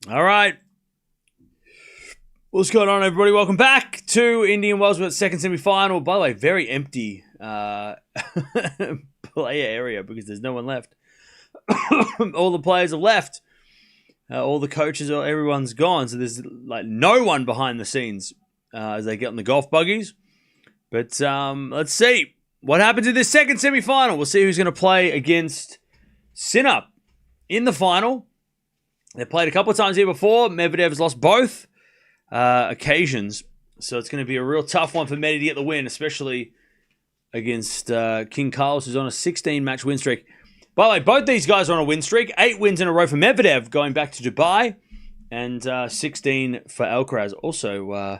All right. What's going on, everybody? Welcome back to Indian Wells' second semi-final. By the way, very empty player area because there's no one left. All the players have left. All the coaches, everyone's gone. So there's like no one behind the scenes as they get on the golf buggies. But let's see what happens in this second semi-final. We'll see who's going to play against Sinner in the final. They've played a couple of times here before. Medvedev's lost both occasions. So it's going to be a real tough one for Medi to get the win, especially against King Carlos, who's on a 16-match win streak. By the way, both these guys are on a win streak. 8 wins in a row for Medvedev going back to Dubai, and 16 for Alcaraz. Also,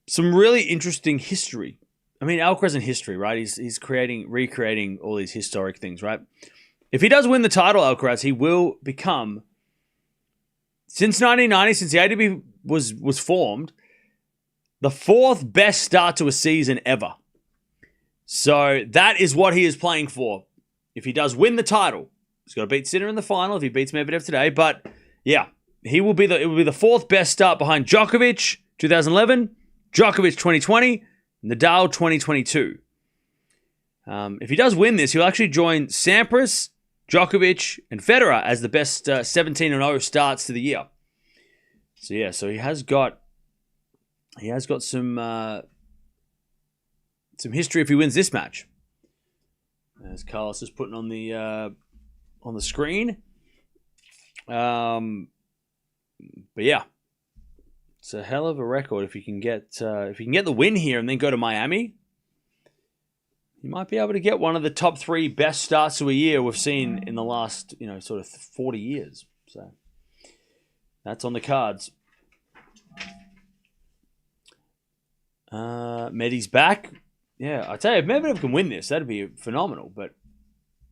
some really interesting history. I mean, Alcaraz in history, right? He's recreating all these historic things, right? If he does win the title, Alcaraz, he will become, since 1990, since the ATP was formed, the 4th best start to a season ever. So that is what he is playing for. If he does win the title, he's got to beat Sinner in the final if he beats Medvedev today. But yeah, it will be the 4th best start behind Djokovic 2011, Djokovic 2020, Nadal 2022. If he does win this, he'll actually join Sampras, Djokovic, and Federer as the best 17-0 starts to the year. So yeah, so he has got some history if he wins this match. As Carlos is putting on the screen. But yeah, it's a hell of a record if you can get the win here and then go to Miami. You might be able to get one of the top 3 best starts to a year we've seen in the last, sort of 40 years. So that's on the cards. Medi's back. Yeah, I tell you, if Medvedev can win this, that'd be phenomenal. But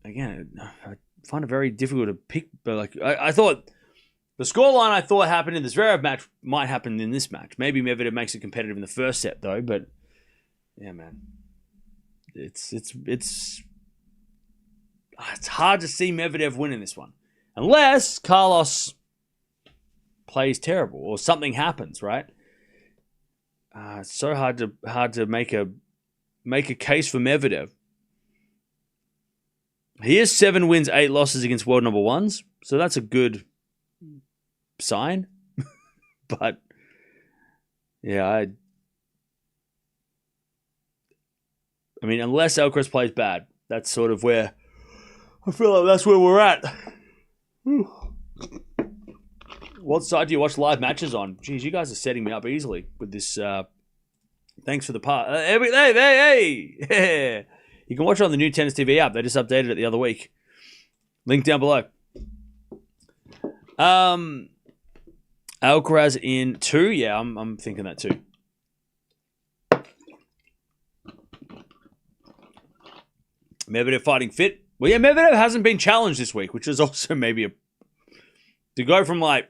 again, I find it very difficult to pick. But I thought the scoreline I thought happened in the Zverev match might happen in this match. Maybe Medvedev makes it competitive in the first set, though. But yeah, man. It's hard to see Medvedev winning this one unless Carlos plays terrible or something happens, right? It's so hard to make a case for Medvedev. He has 7 wins, 8 losses against world number ones, so that's a good sign. But yeah, I mean, unless Alcaraz plays bad, that's sort of where I feel like that's where we're at. What side do you watch live matches on? Jeez, you guys are setting me up easily with this. Thanks for the part. Hey! You can watch it on the new Tennis TV app. They just updated it the other week. Link down below. Alcaraz in 2. Yeah, I'm thinking that too. Medvedev fighting fit. Well, yeah, Medvedev hasn't been challenged this week, which is also maybe to go from like.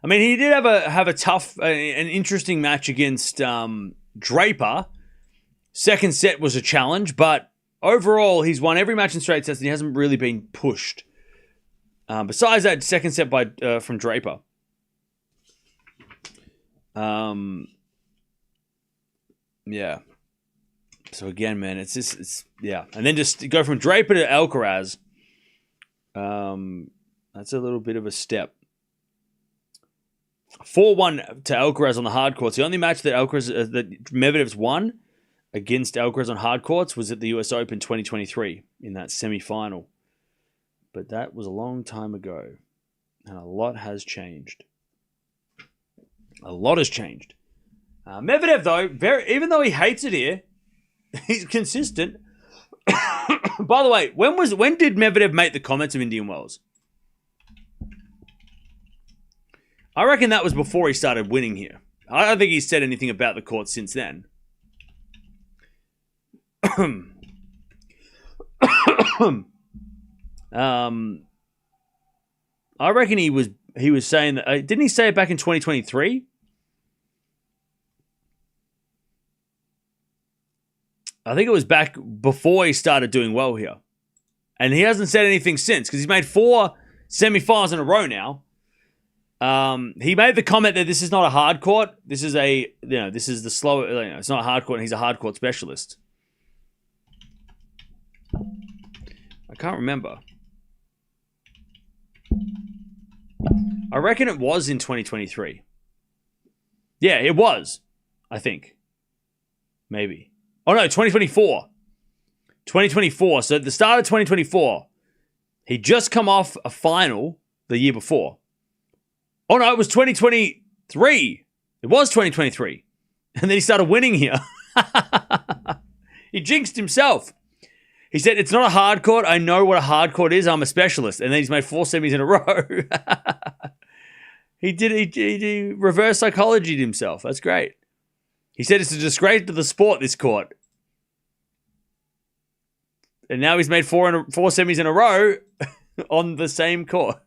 I mean, he did have a tough, an interesting match against Draper. Second set was a challenge, but overall, he's won every match in straight sets, and he hasn't really been pushed. Besides that second set from Draper. Yeah. So again, man, it's and then just go from Draper to Alcaraz. That's a little bit of a step. 4-1 to Alcaraz on the hard courts. The only match that that Medvedev's won against Alcaraz on hard courts was at the US Open 2023 in that semi-final. But that was a long time ago, and a lot has changed. Medvedev, though, even though he hates it here, he's consistent. By the way, when did Medvedev make the comments of Indian Wells? I reckon that was before he started winning here. I don't think he's said anything about the court since then. I reckon he was saying that. Didn't he say it back in 2023? I think it was back before he started doing well here. And he hasn't said anything since because he's made 4 semi-finals in a row now. He made the comment that this is not a hard court. This is this is the slower. It's not a hard court, and he's a hard court specialist. I can't remember. I reckon it was in 2023. Yeah, it was. I think. Maybe. Oh no, 2024. 2024. So at the start of 2024, he'd just come off a final the year before. Oh no, it was 2023. It was 2023. And then he started winning here. He jinxed himself. He said, it's not a hard court. I know what a hard court is. I'm a specialist. And then he's made 4 semis in a row. He reverse psychologied himself. That's great. He said it's a disgrace to the sport, this court. And now he's made 4 semis in a row on the same court.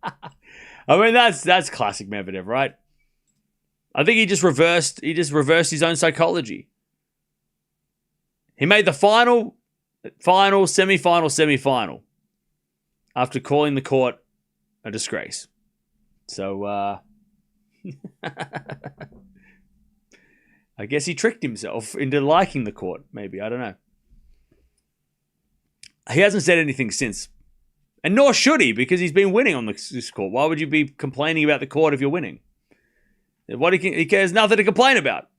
I mean, that's classic Medvedev, right? I think he just reversed his own psychology. He made the final, semi-final after calling the court a disgrace. So, I guess he tricked himself into liking the court, maybe. I don't know. He hasn't said anything since. And nor should he, because he's been winning on this court. Why would you be complaining about the court if you're winning? He cares nothing to complain about.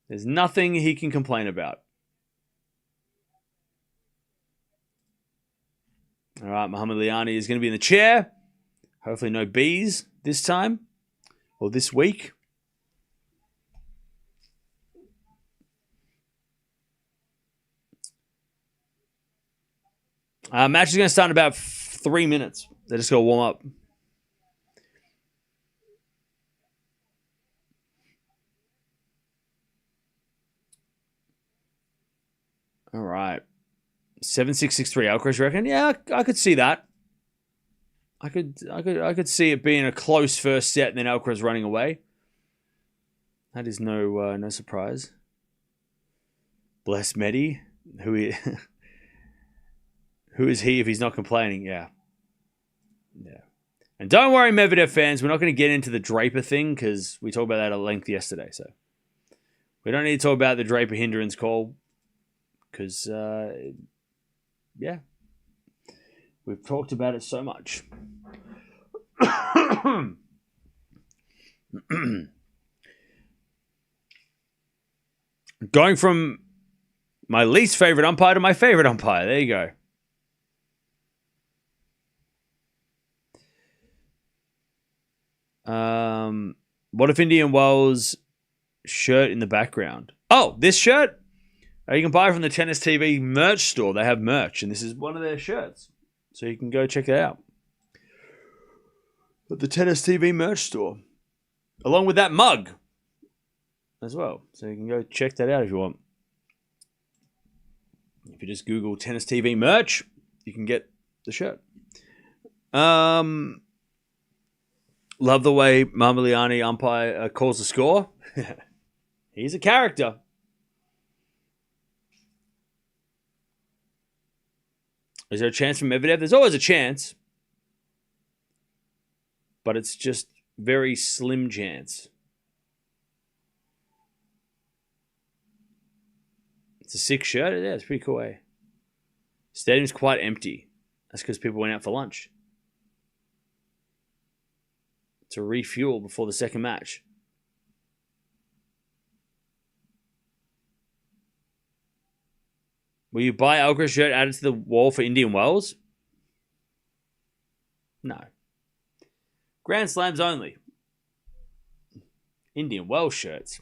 There's nothing he can complain about. All right, Mohamed Liani is going to be in the chair. Hopefully no bees this time or this week. Match is going to start in about 3 minutes. They're just going to warm up. All right. 7-6-6-3 Alcaraz, you reckon? Yeah, I could see that. I could see it being a close first set and then Alcaraz running away. That is no surprise. Bless Medi, who is he if he's not complaining? Yeah. And don't worry, Medvedev fans, we're not going to get into the Draper thing because we talked about that at length yesterday. So we don't need to talk about the Draper hindrance call because, we've talked about it so much. Going from my least favorite umpire to my favorite umpire. There you go. What if Indian Wells shirt in the background? Oh, this shirt? You can buy it from the Tennis TV merch store. They have merch, and this is one of their shirts. So you can go check it out. At the Tennis TV merch store. Along with that mug as well. So you can go check that out if you want. If you just Google Tennis TV merch, you can get the shirt. Love the way Mamaliani umpire calls the score. He's a character. Is there a chance for Medvedev? There's always a chance. But it's just very slim chance. It's a sick shirt. Yeah, it's pretty cool, eh? Stadium's quite empty. That's because people went out for lunch. To refuel before the second match. Will you buy Alcaraz shirt added to the wall for Indian Wells? No. Grand Slams only. Indian Wells shirts.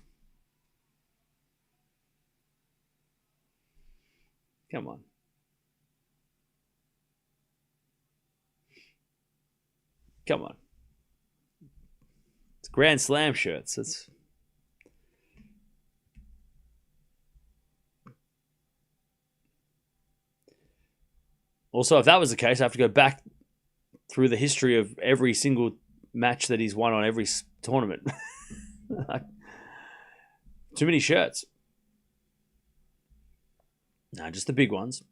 Come on. Come on. It's Grand Slam shirts. It's also, if that was the case, I have to go back through the history of every single match that he's won on every tournament. Too many shirts. No, just the big ones.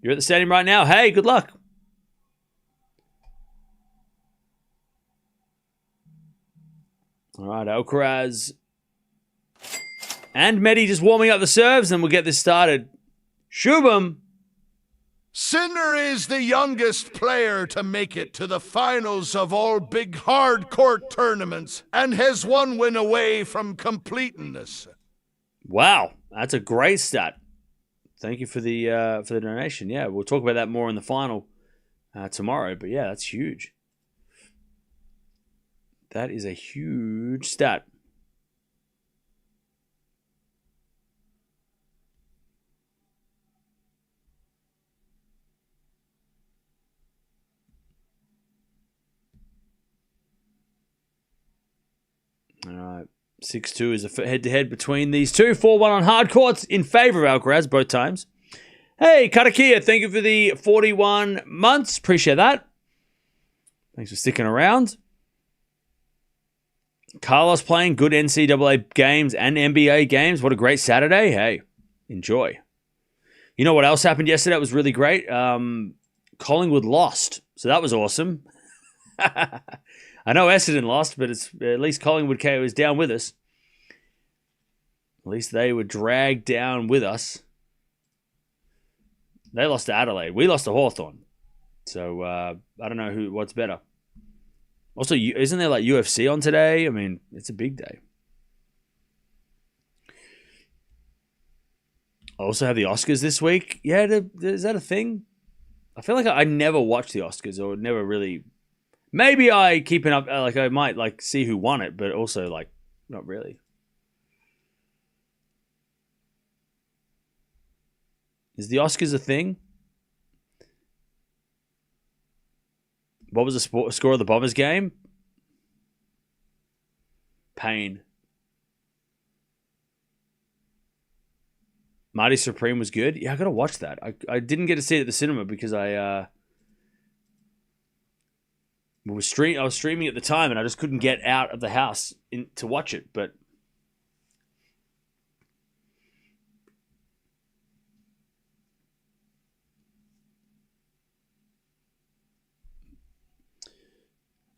You're at the stadium right now. Hey, good luck. All right, Alcaraz and Medi just warming up the serves, and we'll get this started. Shubham. Sinner is the youngest player to make it to the finals of all big hard court tournaments and has one win away from completeness. Wow, that's a great stat. Thank you for the donation. Yeah, we'll talk about that more in the final tomorrow. But yeah, that's huge. That is a huge stat. All right. 6-2 is a head-to-head between these two. 4-1 on hard courts in favor of Alcaraz both times. Hey, Katakia, thank you for the 41 months. Appreciate that. Thanks for sticking around. Carlos playing good NCAA games and NBA games. What a great Saturday. Hey, enjoy. You know what else happened yesterday? It was really great. Collingwood lost, so that was awesome. I know Essendon lost, but it's at least Collingwood was down with us. At least they were dragged down with us. They lost to Adelaide. We lost to Hawthorn. So I don't know what's better. Also, isn't there like UFC on today? I mean, it's a big day. I also have the Oscars this week. Yeah, is that a thing? I feel like I never watch the Oscars or never really. Maybe I keep it up. Like I might like see who won it, but also like not really. Is the Oscars a thing? What was the score of the Bombers game? Pain. Marty Supreme was good. Yeah, I gotta watch that. I didn't get to see it at the cinema because I was streaming at the time and I just couldn't get out of the house to watch it. But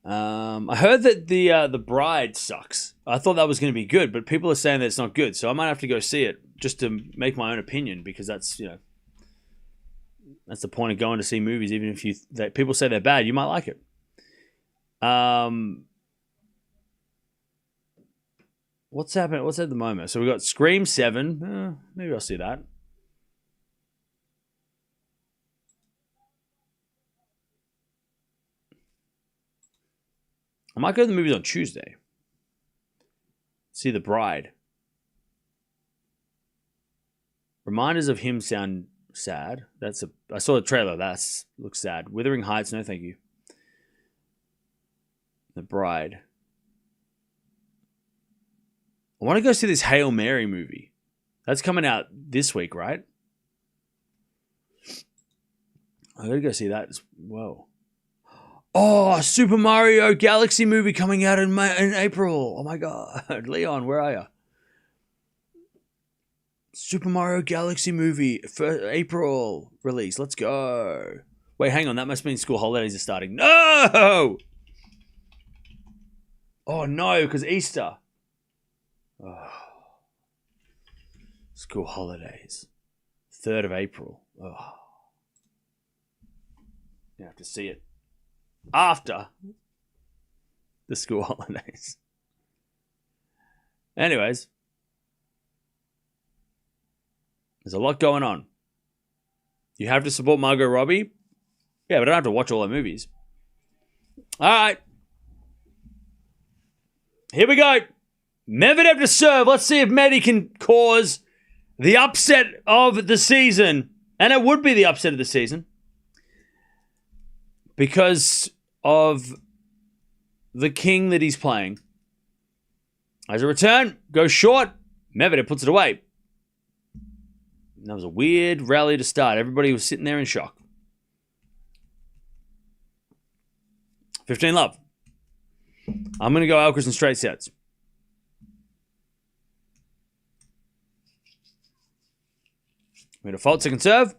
I heard that the Bride sucks. I thought that was going to be good, but people are saying that it's not good, so I might have to go see it just to make my own opinion because that's the point of going to see movies. Even if people say they're bad, you might like it. What's happening? What's at the moment? So we got Scream 7. Maybe I'll see that. I might go to the movies on Tuesday. See The Bride. Reminders of Him sound sad. I saw the trailer. That looks sad. Wuthering Heights. No, thank you. The Bride. I want to go see this Hail Mary movie. That's coming out this week, right? I gotta go see that as well. Oh, Super Mario Galaxy movie coming out in April. Oh my god. Leon, where are you? Super Mario Galaxy movie for April release. Let's go. Wait, hang on. That must mean school holidays are starting. No! Oh no, because Easter. Oh. School holidays. 3rd of April. Oh. You have to see it after the school holidays. Anyways, there's a lot going on. You have to support Margot Robbie. Yeah, but I don't have to watch all her movies. All right. Here we go. Medvedev to serve. Let's see if Medi can cause the upset of the season. And it would be the upset of the season. Because of the king that he's playing. As a return, goes short. Medvedev puts it away. That was a weird rally to start. Everybody was sitting there in shock. 15 love. I'm going to go Alcaraz in straight sets. We default second serve.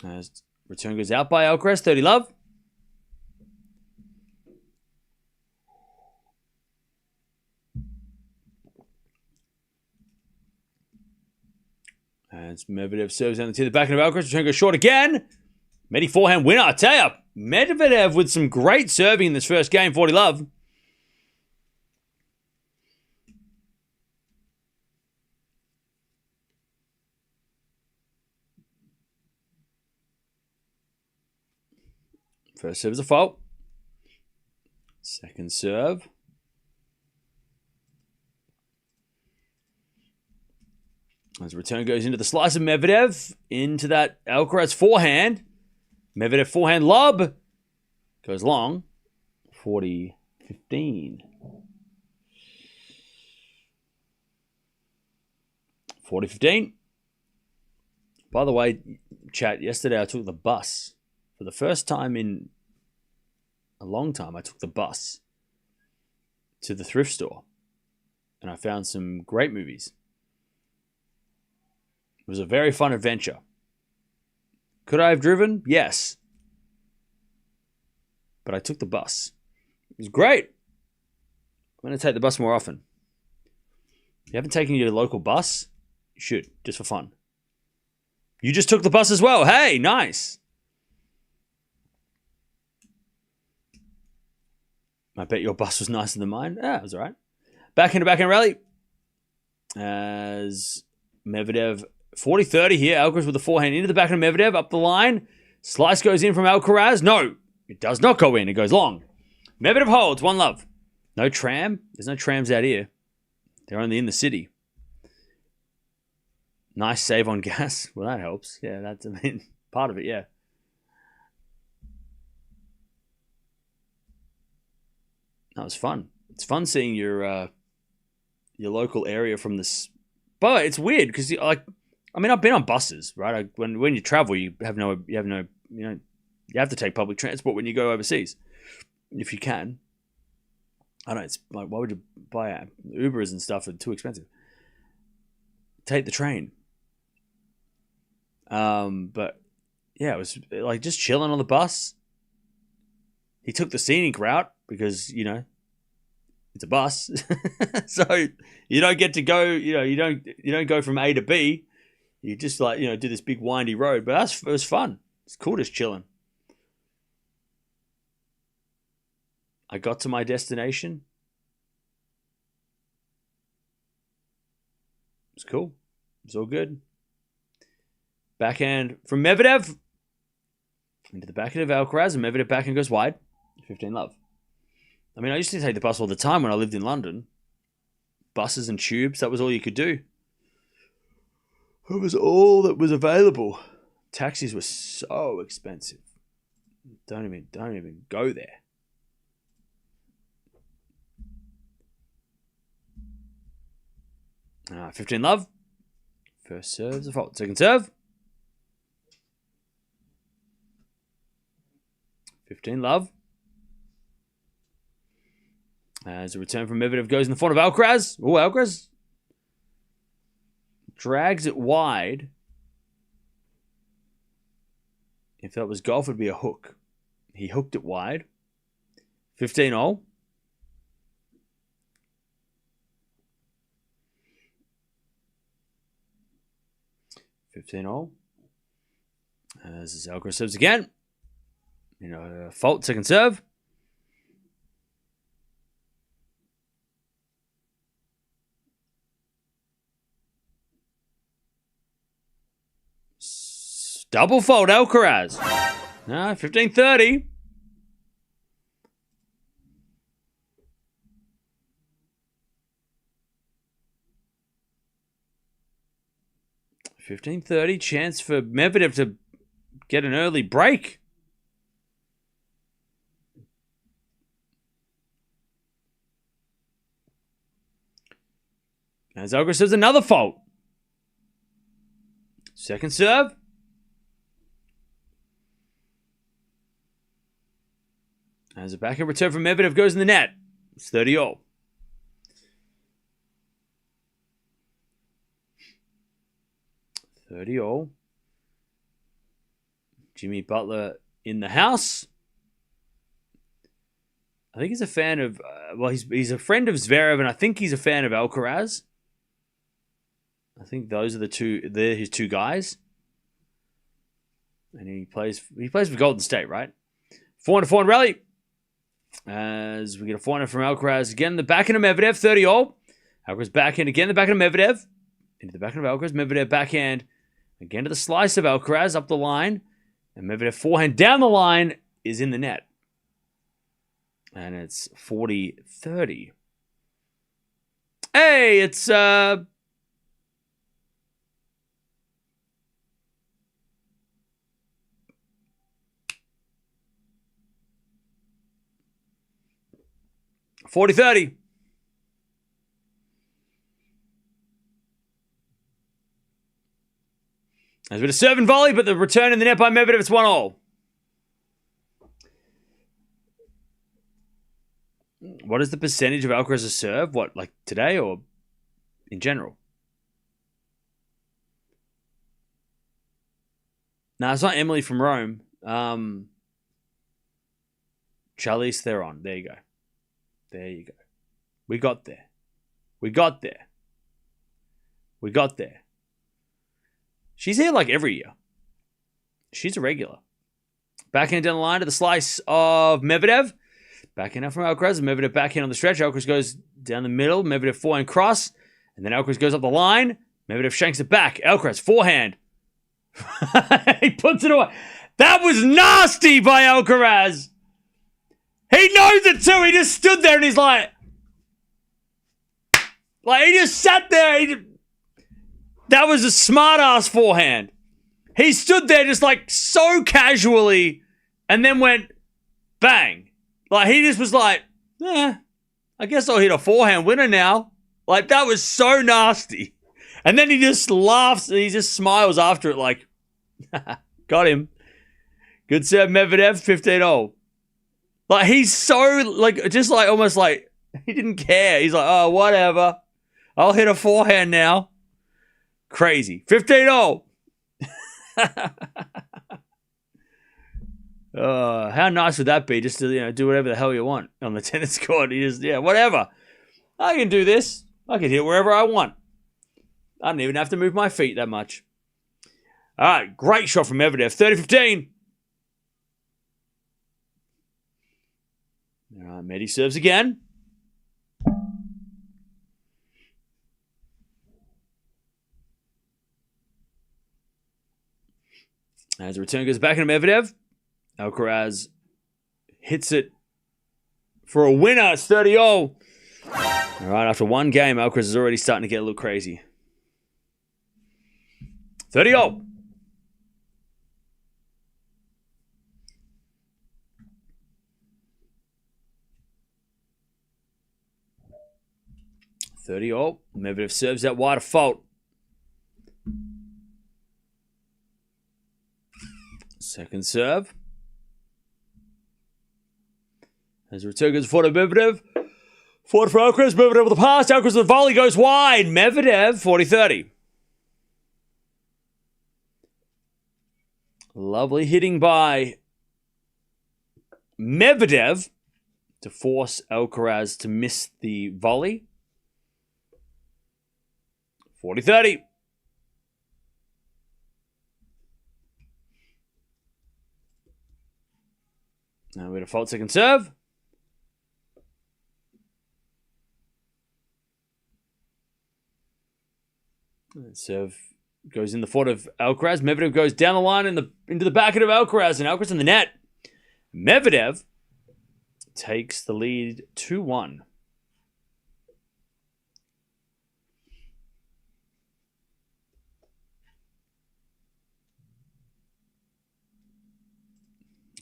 As Return goes out by Alcaraz. 30 love. As Medvedev serves down to the back of Alcaraz. Return goes short again. Medi forehand winner. I tell you, Medvedev with some great serving in this first game. 40 love. First serve is a fault. Second serve. As return goes into the slice of Medvedev, into that Alcaraz forehand. Medvedev forehand lob. Goes long. 40-15. 40-15. By the way, chat, yesterday I took the bus. For the first time in a long time, I took the bus to the thrift store. And I found some great movies. It was a very fun adventure. Could I have driven? Yes. But I took the bus. It was great. I'm going to take the bus more often. If you haven't taken your local bus, you should, just for fun. You just took the bus as well. Hey, nice. I bet your bus was nicer than mine. Yeah, it was all right. Backhand to backhand rally. As Medvedev, 40-30 here. Alcaraz with the forehand into the backhand of Medvedev. Up the line. Slice goes in from Alcaraz. No, it does not go in. It goes long. Medvedev holds. 1 love. No tram. There's no trams out here. They're only in the city. Nice save on gas. Well, that helps. Yeah, that's, part of it, yeah. That was fun. It's fun seeing your local area from this. But it's weird because I've been on buses, right? When you travel, you have to take public transport when you go overseas, if you can. I don't know. It's like, why would you buy Ubers and stuff? Are too expensive. Take the train. But yeah, it was like just chilling on the bus. He took the scenic route because, it's a bus. So you don't get to go, you don't go from A to B. You just do this big windy road. But it was fun. It's cool just chilling. I got to my destination. It was cool. It was all good. Backhand from Medvedev into the backhand of Alcaraz, and Medvedev backhand goes wide. 15 love. I used to take the bus all the time when I lived in London. Buses and tubes, that was all you could do. It was all that was available. Taxis were so expensive. Don't even go there. Ah, 15 love. First serve's a fault. Second serve. 15 love. As a return from Medvedev goes in the front of Alcaraz. Oh, Alcaraz drags it wide. If that was golf, it would be a hook. He hooked it wide. 15-all. As Alcaraz serves again. Fault, second serve. Double fault, Alcaraz. 15-30. Chance for Medvedev to get an early break. As Alcaraz says, another fault. Second serve. As a backhand return from Medvedev goes in the net. It's 30-all. Jimmy Butler in the house. I think he's a fan of, he's a friend of Zverev, and I think he's a fan of Alcaraz. I think those are they're his two guys. And he plays for Golden State, right? 400 rally. As we get a 400 from Alcaraz. Again, the backhand of Medvedev, 30 all. Alcaraz backhand again, the backhand of Medvedev. Into the backhand of Alcaraz. Medvedev backhand. Again to the slice of Alcaraz up the line. And Medvedev forehand down the line is in the net. And it's 40-30. Hey, it's 40-30. There's a bit of serve and volley, but the return in the net by Medvedev, it's 1-all. What is the percentage of Alcaraz's serve? What, like today or in general? No, it's not Emily from Rome. Charlize Theron. There you go. There you go. We got there. We got there. We got there. She's here like every year. She's a regular. Backhand down the line to the slice of Medvedev. Backhand out from Alcaraz. Medvedev backhand on the stretch. Alcaraz goes down the middle. Medvedev forehand cross. And then Alcaraz goes up the line. Medvedev shanks it back. Alcaraz forehand. He puts it away. That was nasty by Alcaraz. He knows it too. He just stood there and he's like he just sat there. That was a smart ass forehand. He stood there just like so casually and then went bang. Like he just was like, I guess I'll hit a forehand winner now. Like that was so nasty. And then he just laughs and he just smiles after it like, got him. Good serve, Medvedev, 15-0. Like he's so just almost like he didn't care. He's like, oh, whatever. I'll hit a forehand now. Crazy. 15-0. How nice would that be just to do whatever the hell you want on the tennis court. You just, whatever. I can do this. I can hit wherever I want. I don't even have to move my feet that much. All right, great shot from Medvedev. 30-15. All right, Medi serves again. As the return goes back into Medvedev, Alcaraz hits it for a winner. It's 30-0. All right, after one game, Alcaraz is already starting to get a little crazy. 30-0. Medvedev serves that wide of fault. Second serve. As the return goes forward to Medvedev. Forward for Alcaraz. Medvedev with the pass. Alcaraz with the volley goes wide. Medvedev 40-30. Lovely hitting by Medvedev to force Alcaraz to miss the volley. 40-30. Now we're at a fault second serve. Serve goes in the foot of Alcaraz. Medvedev goes down the line into the backhand of Alcaraz, and Alcaraz in the net. Medvedev takes the lead 2-1.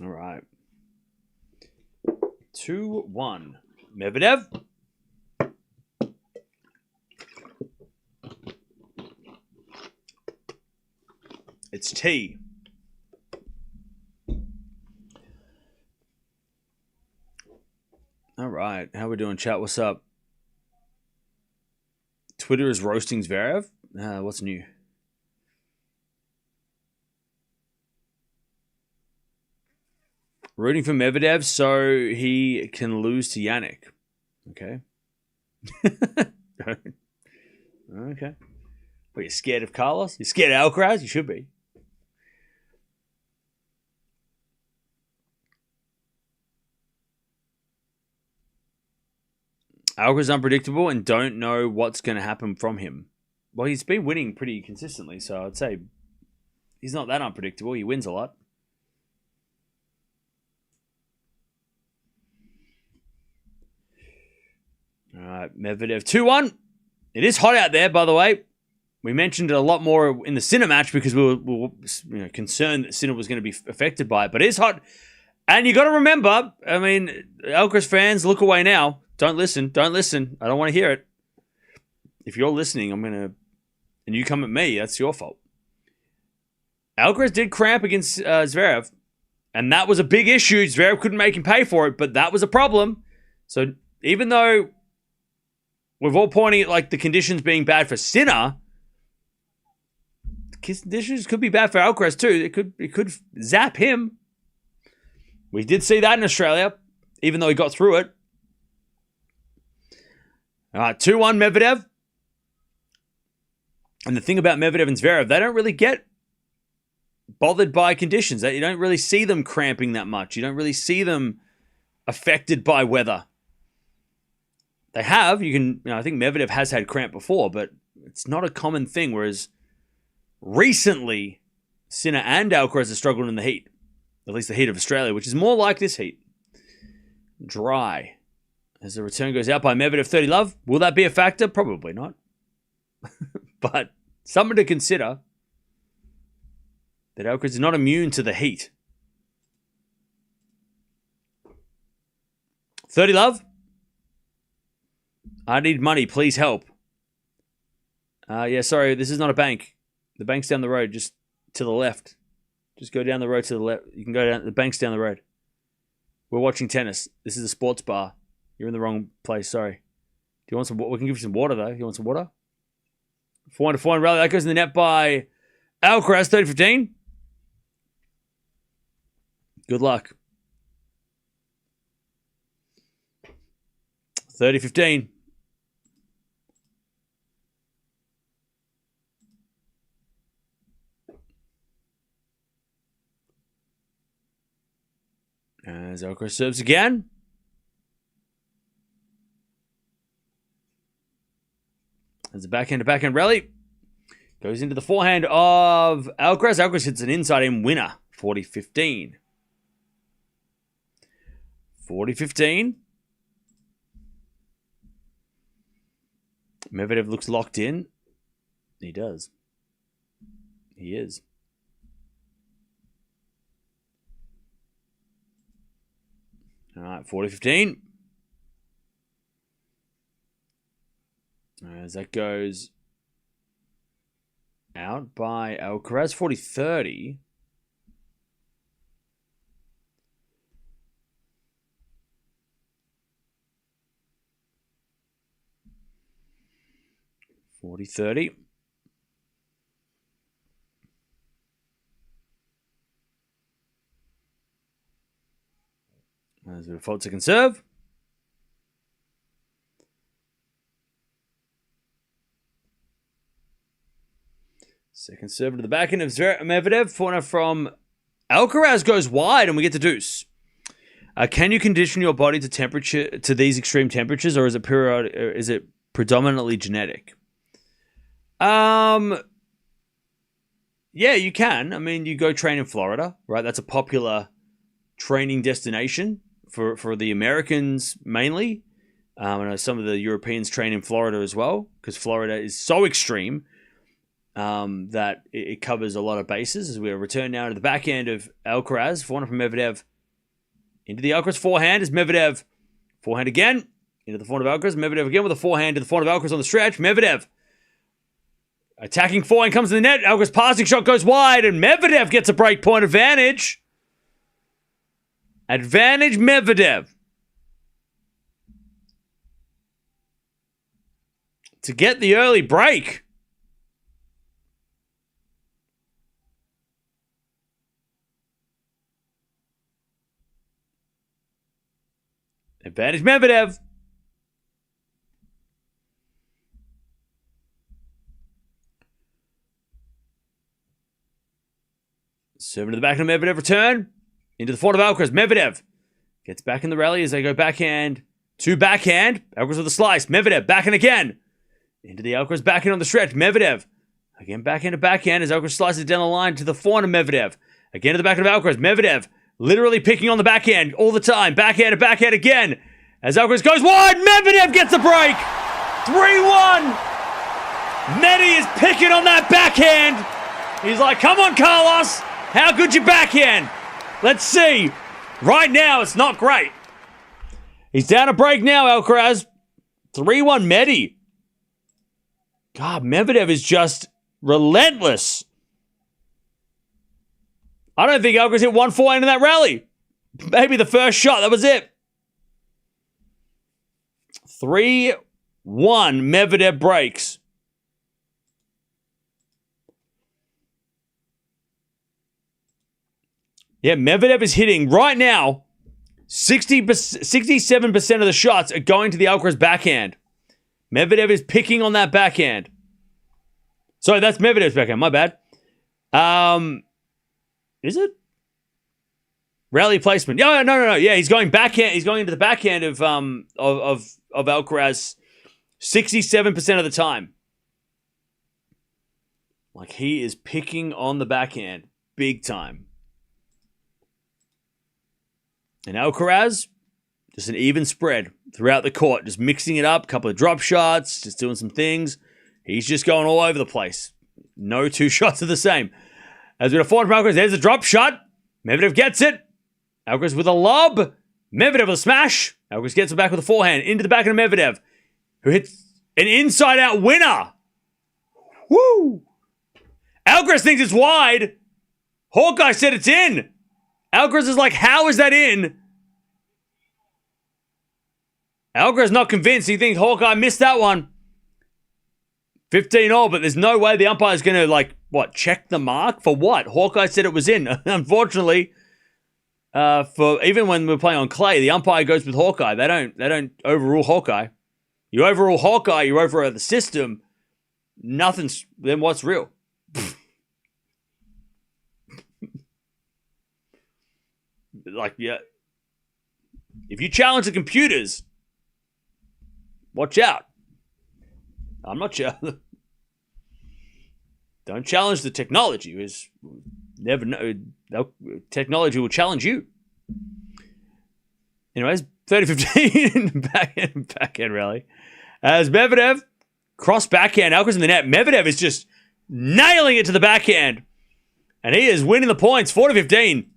All right. 2-1. Medvedev. It's T. All right. How we doing, chat? What's up? Twitter is roasting Zverev. What's new? Rooting for Medvedev so he can lose to Jannik. Okay. Okay. But you're scared of Carlos? You're scared of Alcaraz? You should be. Alcaraz is unpredictable and don't know what's going to happen from him. Well, he's been winning pretty consistently, so I'd say he's not that unpredictable. He wins a lot. All right, Medvedev 2-1. It is hot out there, by the way. We mentioned it a lot more in the Sinner match because we were concerned that Sinner was going to be affected by it. But it is hot. And you got to remember, I mean, Alcaraz fans, look away now. Don't listen. Don't listen. I don't want to hear it. If you're listening, and you come at me, that's your fault. Alcaraz did cramp against Zverev. And that was a big issue. Zverev couldn't make him pay for it, but that was a problem. So even though we're all pointing at like the conditions being bad for Sinner, conditions could be bad for Alcaraz too. It could zap him. We did see that in Australia, even though he got through it. All right, 2-1 Medvedev. And the thing about Medvedev and Zverev, they don't really get bothered by conditions. You don't really see them cramping that much. You don't really see them affected by weather. They have. I think Medvedev has had cramp before, but it's not a common thing. Whereas recently, Sinner and Alcaraz have struggled in the heat. At least the heat of Australia, which is more like this heat. Dry. As the return goes out by Medvedev 30 love. Will that be a factor? Probably not. But something to consider. That Alcaraz is not immune to the heat. 30 love. I need money. Please help. Yeah, sorry. This is not a bank. The bank's down the road, just to the left. Just go down the road to the left. You can go down. The bank's down the road. We're watching tennis. This is a sports bar. You're in the wrong place. Sorry. Do you want some? We can give you some water though. You want some water? 400 rally. That goes in the net by Alcaraz. 30-15. Good luck. 30-15. As Alcaraz serves again. As a backhand-to-backhand rally. Goes into the forehand of Alcaraz. Alcaraz hits an inside-in winner. 40-15. 40-15. Medvedev looks locked in. He does. He is. All right, 40-15. As that goes out by Alcaraz, 40-30. There's a fault to conserve. Second serve to the back end of Medvedev. Corner from Alcaraz goes wide and we get the deuce. Can you condition your body to these extreme temperatures, or is it predominantly genetic? Yeah, you can. I mean, you go train in Florida, right? That's a popular training destination for the Americans mainly. I know some of the Europeans train in Florida as well, because Florida is so extreme that it covers a lot of bases. As we return now to the back end of Alcaraz, forehand from Medvedev into the Alcaraz forehand. Is Medvedev forehand again into the forehand of Alcaraz. Medvedev again with a forehand to the forehand of Alcaraz on the stretch. Medvedev attacking forehand comes to the net. Alcaraz passing shot goes wide, and Medvedev gets a break point advantage. Advantage Medvedev. To get the early break. Advantage Medvedev. Serving to the backhand of Medvedev, return. Into the forehand of Alcaraz. Medvedev gets back in the rally as they go backhand to backhand. Alcaraz with a slice. Medvedev backhand again. Into the Alcaraz backhand on the stretch. Medvedev again backhand to backhand as Alcaraz slices down the line to the forehand of Medvedev. Again to the backhand of Alcaraz. Medvedev literally picking on the backhand all the time. Backhand to backhand again. As Alcaraz goes wide, Medvedev gets a break. 3-1. Medi is picking on that backhand. He's like, come on, Carlos. How good you backhand? Let's see. Right now, it's not great. He's down a break now, Alcaraz. 3-1 Medi. God, Medvedev is just relentless. I don't think Alcaraz hit 1-4 in that rally. Maybe the first shot. That was it. 3-1 Medvedev breaks. Yeah, Medvedev is hitting right now. 67% of the shots are going to the Alcaraz backhand. Medvedev is picking on that backhand. Sorry, that's Medvedev's backhand. My bad. Is it? Rally placement. No. Yeah, he's going backhand. He's going into the backhand of Alcaraz 67% of the time. Like, he is picking on the backhand big time. And Alcaraz, just an even spread throughout the court, just mixing it up, a couple of drop shots, just doing some things. He's just going all over the place. No two shots are the same. As we have a forehand from Alcaraz, there's a drop shot. Medvedev gets it. Alcaraz with a lob. Medvedev with a smash. Alcaraz gets it back with a forehand into the backhand of Medvedev, who hits an inside-out winner. Woo! Alcaraz thinks it's wide. Hawkeye said it's in. Alcaraz is like, how is that in? Alcaraz not convinced. He thinks Hawkeye missed that one. 15-all, but there's no way the umpire is going to, check the mark? For what? Hawkeye said it was in. Unfortunately, for even when we're playing on clay, the umpire goes with Hawkeye. They don't overrule Hawkeye. You overrule Hawkeye, you overrule the system. Nothing's, then what's real? Yeah. If you challenge the computers, watch out. I'm not sure. Don't challenge the technology. Because never know. Technology will challenge you. Anyways, 30-15 backhand rally. As Medvedev cross backhand, Alcaraz in the net. Medvedev is just nailing it to the backhand. And he is winning the points, 4-15.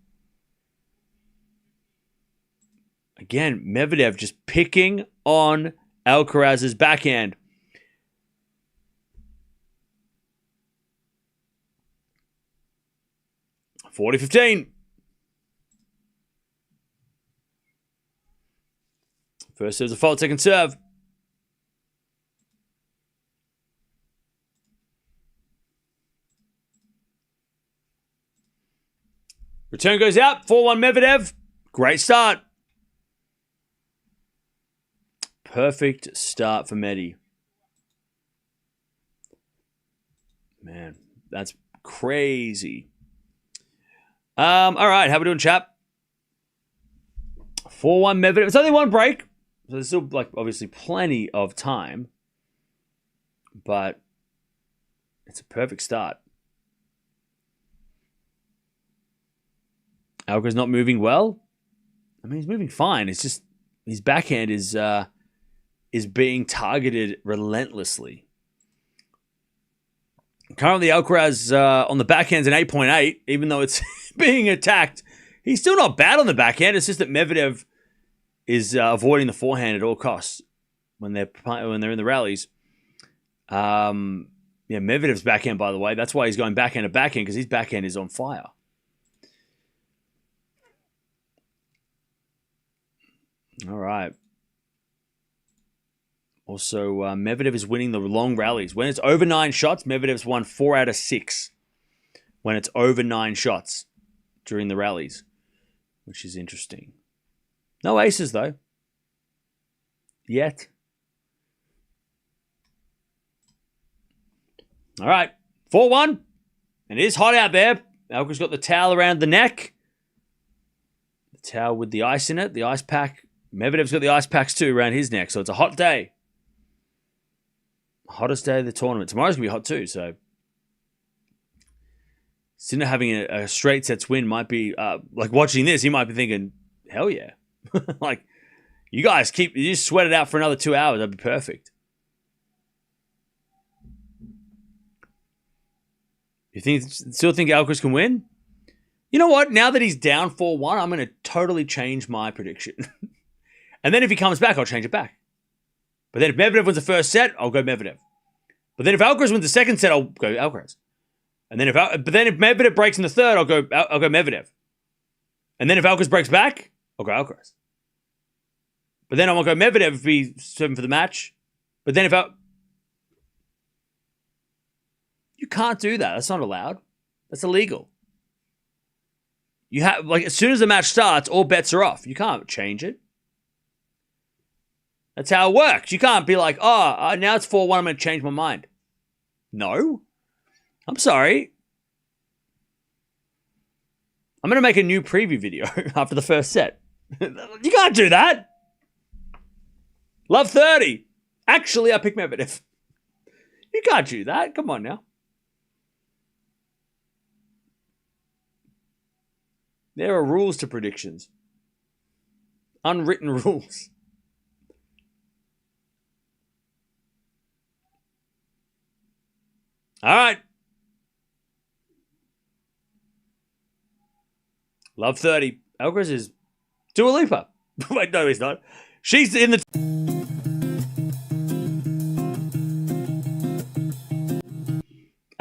Again, Medvedev just picking on Alcaraz's backhand. (40-15). First serve's a fault, second serve. Return goes out, 4-1 Medvedev. Great start. Perfect start for Medi. Man, that's crazy. All right, how are we doing, chap? 4-1 Medvedev. It's only one break, so there's still obviously plenty of time, but it's a perfect start. Alcaraz not moving well. I mean, he's moving fine. It's just his backhand is being targeted relentlessly. Currently, Alcaraz on the backhand's an 8.8, even though it's being attacked. He's still not bad on the backhand. It's just that Medvedev is avoiding the forehand at all costs when they're in the rallies. Medvedev's backhand, by the way, that's why he's going backhand to backhand, because his backhand is on fire. All right. Also, Medvedev is winning the long rallies. When it's over 9 shots, Medvedev's won 4 out of 6. When it's over 9 shots during the rallies, which is interesting. No aces, though. yet. All right. 4-1. And it is hot out there. Alcaraz got the towel around the neck. The towel with the ice in it. The ice pack. Medvedev's got the ice packs too around his neck. So it's a hot day. Hottest day of the tournament. Tomorrow's going to be hot too. So Sinner having a straight sets win might be, like watching this, he might be thinking, hell yeah. Like, you guys you just sweat it out for another 2 hours. That'd be perfect. You still think Alcaraz can win? You know what? Now that he's down 4-1, I'm going to totally change my prediction. And then if he comes back, I'll change it back. But then if Medvedev wins the first set, I'll go Medvedev. But then if Alcaraz wins the second set, I'll go Alcaraz. And then if Medvedev breaks in the third, I'll go Medvedev. And then if Alcaraz breaks back, I'll go Alcaraz. But then I'll go Medvedev if he's serving for the match. But then you can't do that. That's not allowed. That's illegal. You have, like, as soon as the match starts, all bets are off. You can't change it. That's how it works. You can't be like, now it's 4-1, I'm going to change my mind. No. I'm sorry. I'm going to make a new preview video after the first set. You can't do that. Love 30. Actually, I picked Medvedev. You can't do that. Come on now. There are rules to predictions. Unwritten rules. All right. Love 30. Alcaraz is Dua Lipa. Wait, no, he's not. She's in the...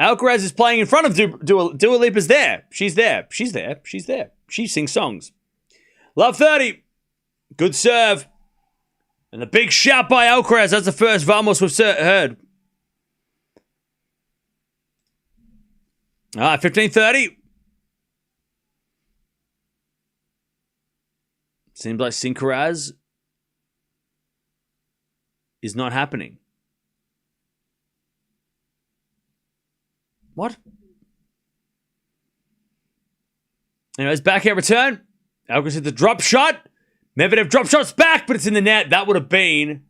Alcaraz is playing in front of Dua Lipa's there. She's there. She's there. She's there. She sings songs. Love 30. Good serve. And the big shout by Alcaraz. That's the first Vamos we've heard. All right, 15-30. Seems like Alcaraz is not happening. What? Anyways, backhand return. Alcaraz hit the drop shot. Medvedev drop shots back, but it's in the net. That would have been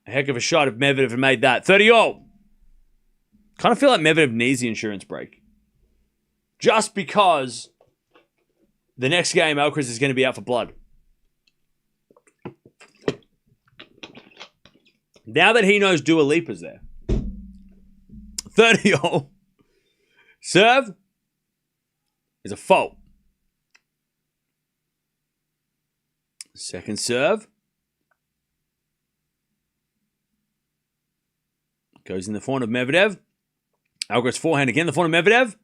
a heck of a shot if Medvedev had made that. 30-all. Kind of feel like Medvedev needs the insurance break. Just because the next game, Alcaraz is going to be out for blood. Now that he knows Dua Lipa's there. 30-all. Serve is a fault. Second serve. Goes in the forehand of Medvedev. Alcaraz forehand again, the forehand of Medvedev.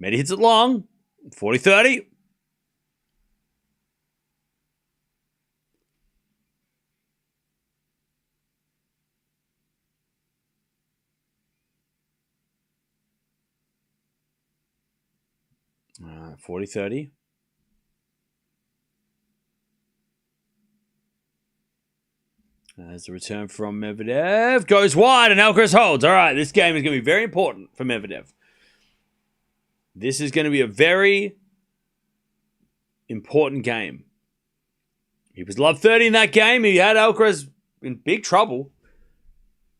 Medi hits it long. 40-30. All right, 40-30. As the return from Medvedev goes wide and Alcaraz holds. All right, this game is going to be very important for Medvedev. This is going to be a very important game. He was love 30 in that game. He had Alcaraz in big trouble.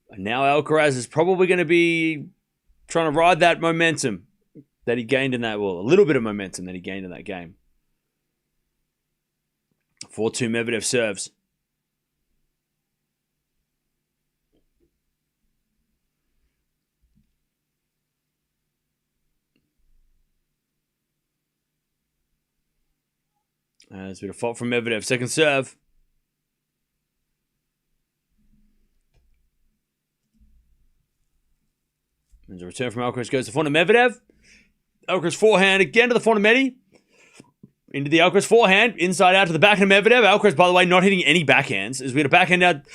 And now Alcaraz is probably going to be trying to ride that momentum that he gained in that, well, a little bit of momentum that he gained in that game. 4-2 Medvedev serves. There's a bit of fault from Medvedev. Second serve. There's a return from Alcaraz. Goes to the forehand of Medvedev. Alcaraz forehand again to the forehand of Medi. Into the Alcaraz forehand. Inside out to the backhand of Medvedev. Alcaraz, by the way, not hitting any backhands. As we had a backhand out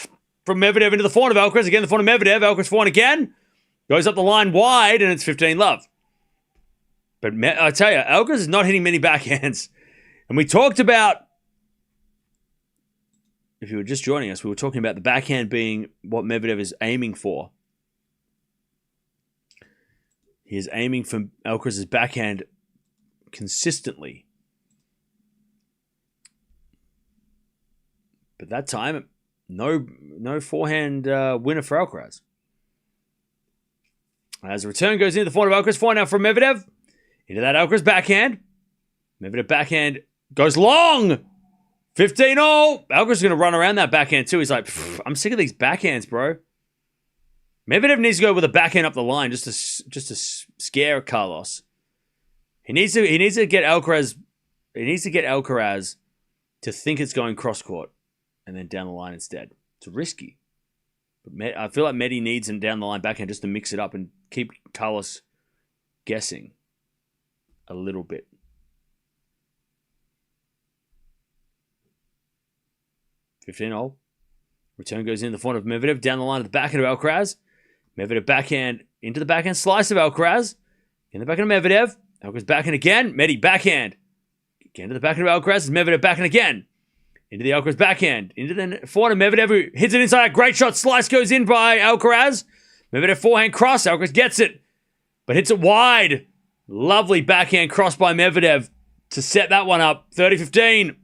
from Medvedev into the forehand of Alcaraz. Again, the forehand of Medvedev. Alcaraz forehand again. Goes up the line wide and it's 15-love. But I tell you, Alcaraz is not hitting many backhands. And we talked about if you were just joining us, we were talking about the backhand being what Medvedev is aiming for. He is aiming for Alcaraz's backhand consistently. But that time, no forehand winner for Alcaraz. As the return goes into the forehand of Alcaraz, forehand now from Medvedev. Into that Alcaraz backhand. Medvedev backhand goes long. 15-all. Alcaraz is going to run around that backhand too. He's like, I'm sick of these backhands, bro. Medvedev needs to go with a backhand up the line just to scare Carlos. He needs to get Alcaraz. He needs to get Alcaraz to think it's going cross court and then down the line instead. It's risky. But I feel like Medi needs him down the line backhand just to mix it up and keep Carlos guessing a little bit. $15-all. Return goes in the front of Medvedev, down the line of the backhand of Alcaraz. Medvedev backhand into the backhand slice of Alcaraz. In the backhand of Medvedev. Alcaraz backhand again. Medi backhand. Again to the backhand of Alcaraz. Medvedev backhand again. Into the Alcaraz backhand. Into the forehand of Medvedev, who hits it inside. Great shot. Slice goes in by Alcaraz. Medvedev forehand cross. Alcaraz gets it, but hits it wide. Lovely backhand cross by Medvedev to set that one up. 30-15.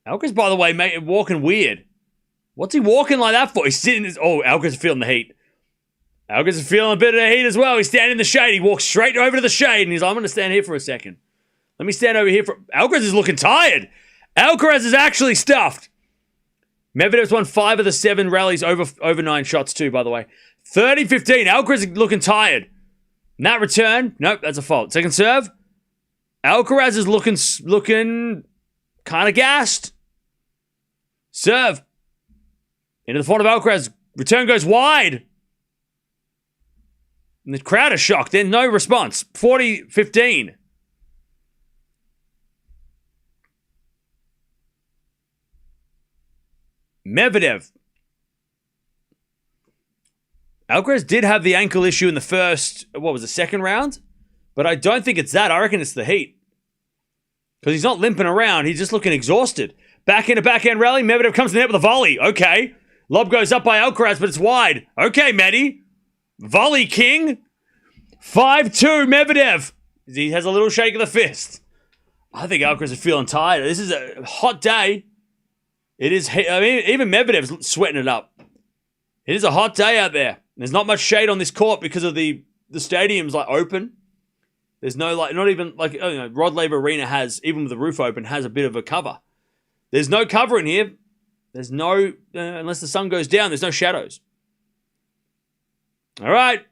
Alcaraz, by the way, walking weird. What's he walking like that for? He's sitting. Alcaraz is feeling the heat. Alcaraz is feeling a bit of the heat as well. He's standing in the shade. He walks straight over to the shade, and he's like, I'm going to stand here for a second. Let me stand over here for... Alcaraz is looking tired. Alcaraz is actually stuffed. Medvedev's won 5 of the 7 rallies over 9 shots too, by the way. 30-15. Alcaraz is looking tired. And that return, nope, that's a fault. Second serve. Alcaraz is looking kind of gassed. Serve. Into the front of Alcaraz. Return goes wide. And the crowd is shocked. There's no response. 40-15. Medvedev. Alcaraz did have the ankle issue in the second round? But I don't think it's that. I reckon it's the heat. Because he's not limping around. He's just looking exhausted. Backhand rally. Medvedev comes to the net with a volley. Okay. Lob goes up by Alcaraz, but it's wide. Okay, Medi. Volley king. 5-2 Medvedev. He has a little shake of the fist. I think Alcaraz is feeling tired. This is a hot day. It is. I mean, even Medvedev's sweating it up. It is a hot day out there. There's not much shade on this court because of the stadium's like open. There's no not even Rod Laver Arena has, even with the roof open, has a bit of a cover. There's no cover in here. There's no unless the sun goes down. There's no shadows. All right.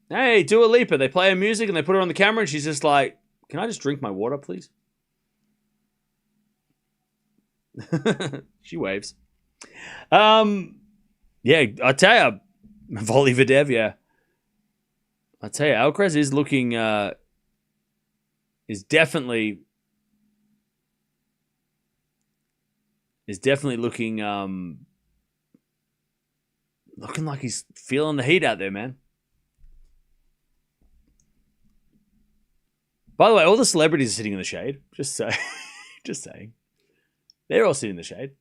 Hey, Dua Lipa. They play her music and they put her on the camera and she's just like, "Can I just drink my water, please?" She waves. Yeah, I tell you, Volley Videv, yeah. I tell you, Alcaraz is looking, is definitely looking, looking like he's feeling the heat out there, man. By the way, all the celebrities are sitting in the shade. Just saying. They're all sitting in the shade.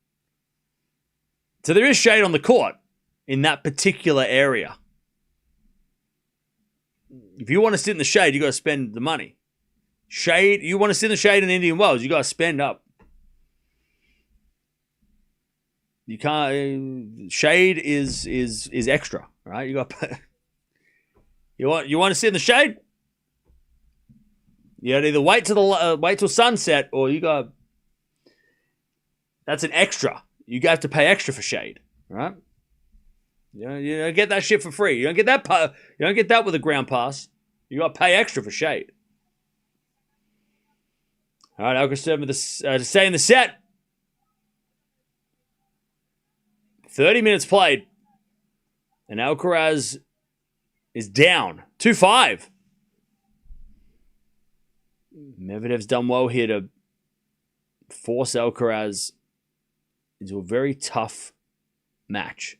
So there is shade on the court in that particular area. If you want to sit in the shade, you got to spend the money. Shade, you want to sit in the shade in Indian Wells, you got to spend up. You can't. Shade is extra, right? You got. You want to sit in the shade? You got to either wait till sunset, or you got. That's an extra. You have to pay extra for shade, right? You don't get that shit for free. You don't get that. You don't get that with a ground pass. You got to pay extra for shade. All right, Alcaraz serving to stay in the set. 30 minutes played, and Alcaraz is down 2-5. Medvedev's done well here to force Alcaraz into a very tough match.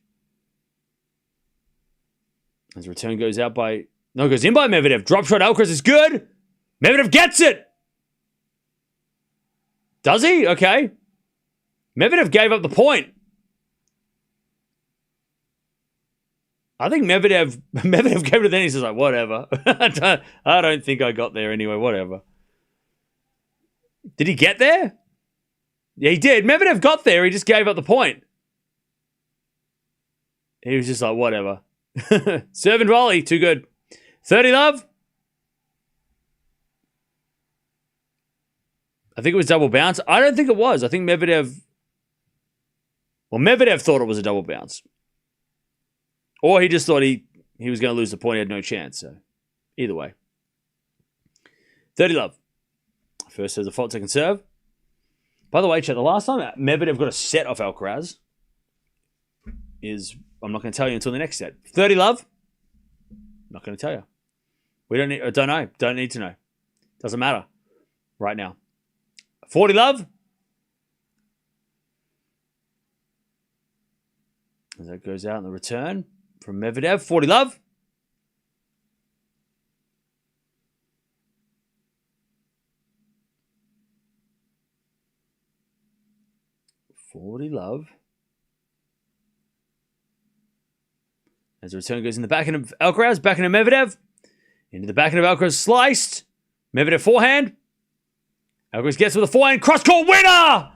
As the return goes in by Medvedev. Drop shot, Alcaraz is good. Medvedev gets it. Does he? Okay. Medvedev gave up the point. I think Medvedev gave it to then. He's just like, whatever. I don't think I got there anyway. Whatever. Did he get there? Yeah, he did. Medvedev got there. He just gave up the point. He was just like, whatever. Serve and volley. Too good. 30 love. I think it was double bounce. I don't think it was. I think Medvedev thought it was a double bounce. Or he just thought he was going to lose the point. He had no chance. So, either way. 30 love. First serve, the fault, second serve. By the way, chat, the last time Medvedev got a set off Alcaraz is, I'm not going to tell you until the next set. 30 love. Not going to tell you. Don't know. Don't need to know. Doesn't matter right now. 40 love. As that goes out in the return from Medvedev. 40 love. As the return goes in the backhand of Alcaraz, backhand of Medvedev. Into the backhand of Alcaraz, sliced. Medvedev forehand. Alcaraz gets with a forehand. Cross-court winner!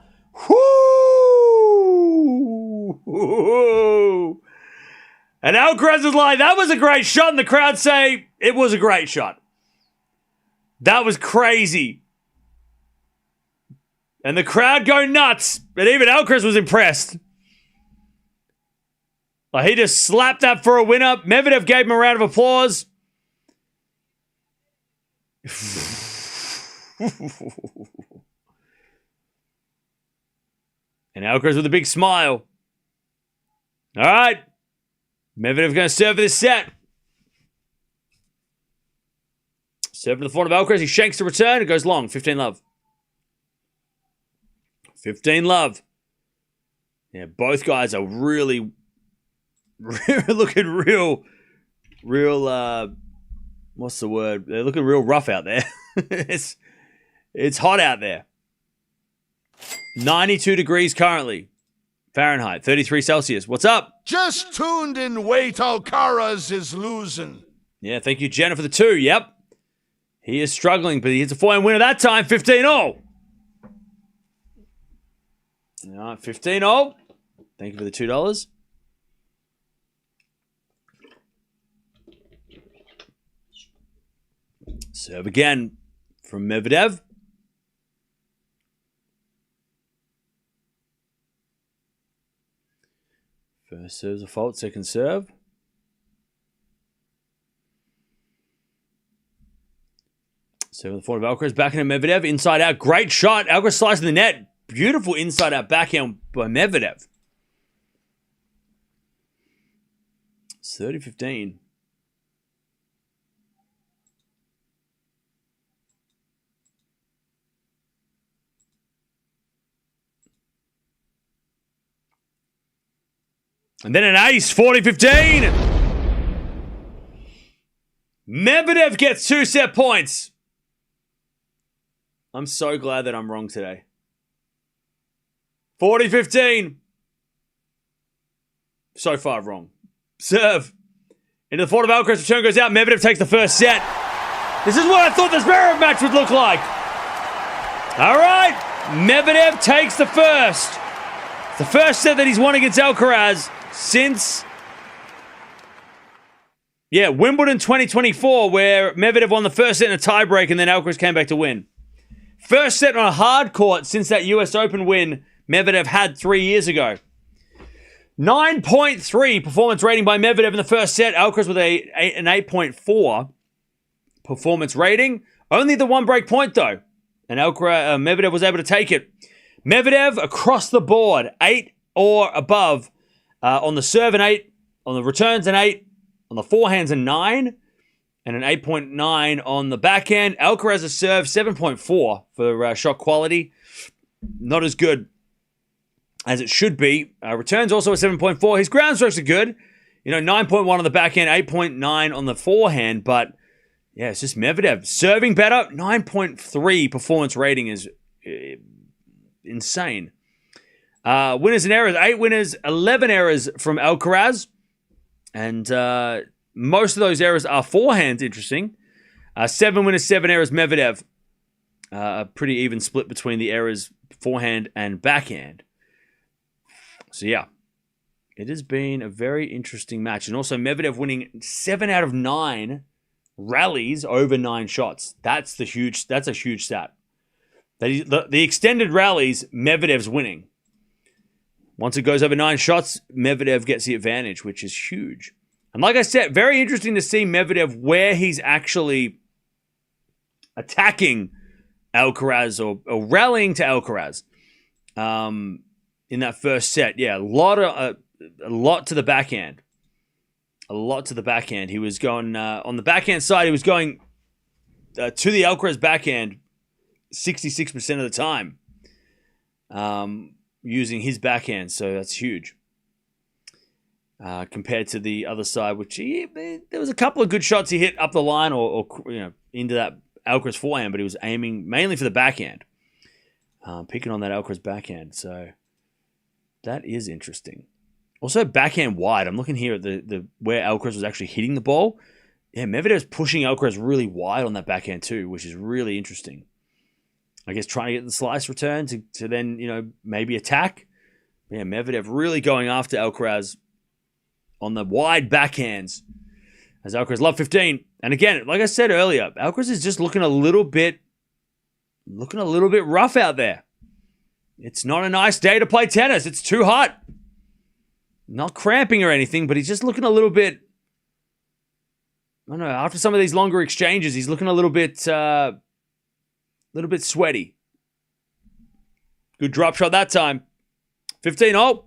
Woo! And Alcaraz is like, that was a great shot. And the crowd say, it was a great shot. That was crazy. And the crowd go nuts. But even Alcaraz was impressed. Like, he just slapped that for a winner. Medvedev gave him a round of applause. And Alcaraz with a big smile. All right. Medvedev going to serve for this set. Serve to the front of Alcaraz. He shanks the return. It goes long. 15 love. 15 love. Yeah, both guys are really looking real, what's the word? They're looking real rough out there. It's hot out there. 92 degrees currently. Fahrenheit, 33 Celsius. What's up? Just tuned in, wait, Alcaraz is losing. Yeah, thank you, Jenna, for the 2. Yep. He is struggling, but he hits a 4-hand winner that time. 15-0. All right, 15-0. Thank you for the $2. Serve again from Medvedev. First serve's a fault, second serve. Serve the front of Alcaraz, backhand of Medvedev, inside out, great shot. Alcaraz slicing the net. Beautiful inside out backhand by Medvedev. It's 30-15. And then an ace, 40-15. Medvedev gets 2 set points. I'm so glad that I'm wrong today. 40-15. So far wrong. Serve. Into the front of Alcaraz, return goes out. Medvedev takes the first set. This is what I thought this Zverev match would look like. All right. Medvedev takes the first. It's the first set that he's won against Alcaraz since, Wimbledon 2024, where Medvedev won the first set in a tiebreak and then Alcaraz came back to win. First set on a hard court since that US Open win Medvedev had 3 years ago. 9.3 performance rating by Medvedev in the first set. Alcaraz with an 8.4 performance rating. Only the 1 break point, though. And Medvedev was able to take it. Medvedev across the board, 8 or above on the serve, and 8 on the returns, and 8 on the forehands, and 9 and an 8.9 on the backhand. Alcaraz's serve 7.4 for shot quality, not as good as it should be. Returns also a 7.4. His ground strokes are good, 9.1 on the backhand, 8.9 on the forehand, but yeah, it's just Medvedev serving better. 9.3 performance rating is insane. Winners and errors. 8 winners, 11 errors from Alcaraz. And most of those errors are forehands, interesting. 7 winners, 7 errors, Medvedev. A pretty even split between the errors, forehand and backhand. So, yeah. It has been a very interesting match. And also Medvedev winning 7 out of 9 rallies over 9 shots. That's a huge stat. The extended rallies, Medvedev's winning. Once it goes over 9 shots, Medvedev gets the advantage, which is huge. And like I said, very interesting to see Medvedev where he's actually attacking Alcaraz or rallying to Alcaraz in that first set. Yeah, a lot to the backhand. A lot to the backhand. He was going on the backhand side. He was going to the Alcaraz backhand 66% of the time. Using his backhand, so that's huge. Compared to the other side, which there was a couple of good shots he hit up the line or into that Alcaraz forehand, but he was aiming mainly for the backhand, picking on that Alcaraz backhand. So that is interesting. Also, backhand wide. I'm looking here at the where Alcaraz was actually hitting the ball. Yeah, Medvedev's pushing Alcaraz really wide on that backhand too, which is really interesting. I guess trying to get the slice return to then, maybe attack. Yeah, Medvedev really going after Alcaraz on the wide backhands as Alcaraz love 15. And again, like I said earlier, Alcaraz is just looking a little bit rough out there. It's not a nice day to play tennis. It's too hot. Not cramping or anything, but he's just looking a little bit, I don't know, after some of these longer exchanges, he's looking a little bit sweaty. Good drop shot that time. 15. Oh.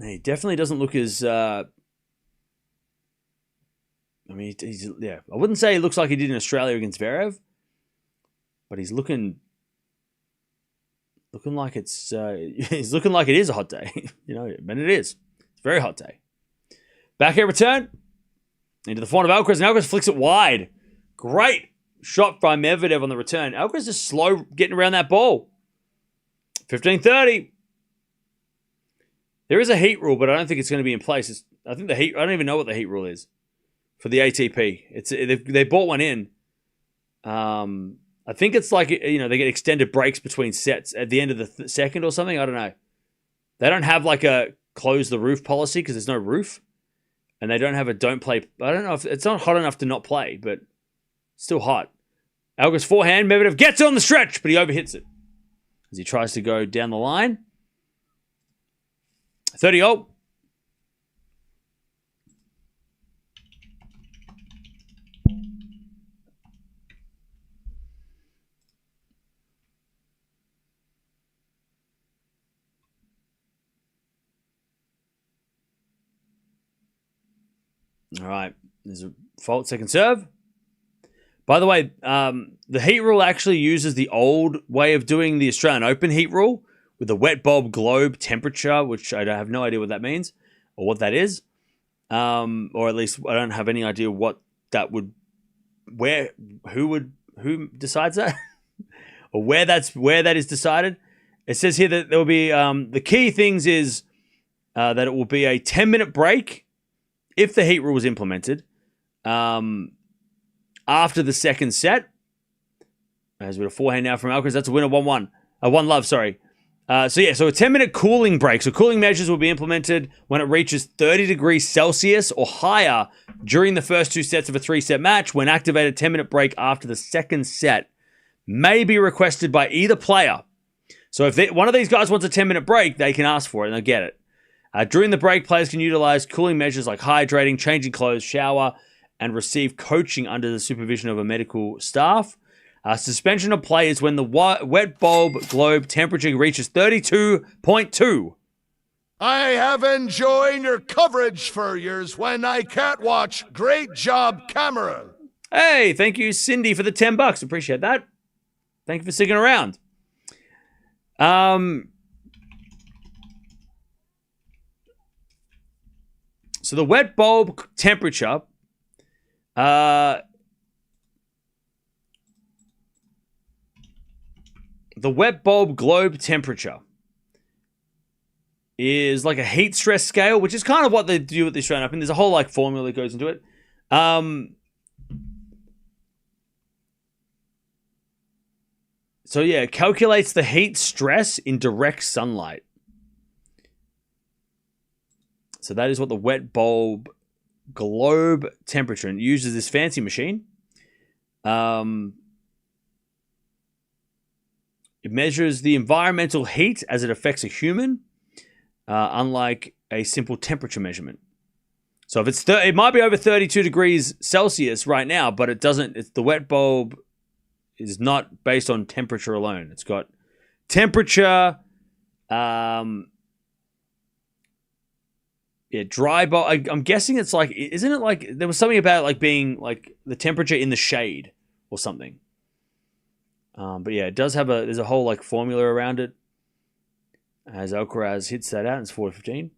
He definitely doesn't look as... I wouldn't say he looks like he did in Australia against Zverev, but he's looking like it's... he's looking like it is a hot day. And it is. It's a very hot day. Back air return. Into the front of Alcaraz, and Alcaraz flicks it wide. Great shot by Medvedev on the return. Alcaraz is slow getting around that ball. 15-30. There is a heat rule, but I don't think it's going to be in place. I don't even know what the heat rule is for the ATP. They bought one in. I think it's like, they get extended breaks between sets at the end of the second or something. I don't know. They don't have like a close the roof policy because there's no roof. And they don't have a don't play. I don't know if it's not hot enough to not play, but still hot. Alcaraz forehand. Medvedev gets it on the stretch, but he overhits it as he tries to go down the line. 30-0. All right. There's a fault. Second serve. By the way, the heat rule actually uses the old way of doing the Australian Open heat rule with the wet bulb globe temperature, which I have no idea what that means or what that is. Or at least I don't have any idea what that would, who decides that or where that is decided. It says here that there will be, the key things is that it will be a 10-minute break if the heat rule was implemented, after the second set. As with a forehand now from Alcaraz, that's a winner 1-1. 1-love, sorry. So a 10-minute cooling break. So cooling measures will be implemented when it reaches 30 degrees Celsius or higher during the first 2 sets of a 3-set match. When activated, 10-minute break after the second set may be requested by either player. So if one of these guys wants a 10-minute break, they can ask for it and they'll get it. During the break, players can utilize cooling measures like hydrating, changing clothes, shower, and receive coaching under the supervision of a medical staff. Suspension of play is when the wet bulb globe temperature reaches 32.2. I have enjoyed your coverage for years when I can't watch. Great job, camera. Hey, thank you, Cindy, for the $10. Appreciate that. Thank you for sticking around. So the wet bulb temperature, the wet bulb globe temperature is like a heat stress scale, which is kind of what they do with the Australian Open. There's a whole like formula that goes into it. So yeah, it calculates the heat stress in direct sunlight. So that is what the wet bulb globe temperature, and it uses this fancy machine. It measures the environmental heat as it affects a human, unlike a simple temperature measurement. So if it's it might be over 32 degrees Celsius right now, but it doesn't. It's the wet bulb is not based on temperature alone. It's got temperature, dry bulb. I'm guessing it's like, isn't it like, there was something about like being like the temperature in the shade or something. But yeah, it does have there's a whole like formula around it. As Alcaraz hits that out, it's 4-15.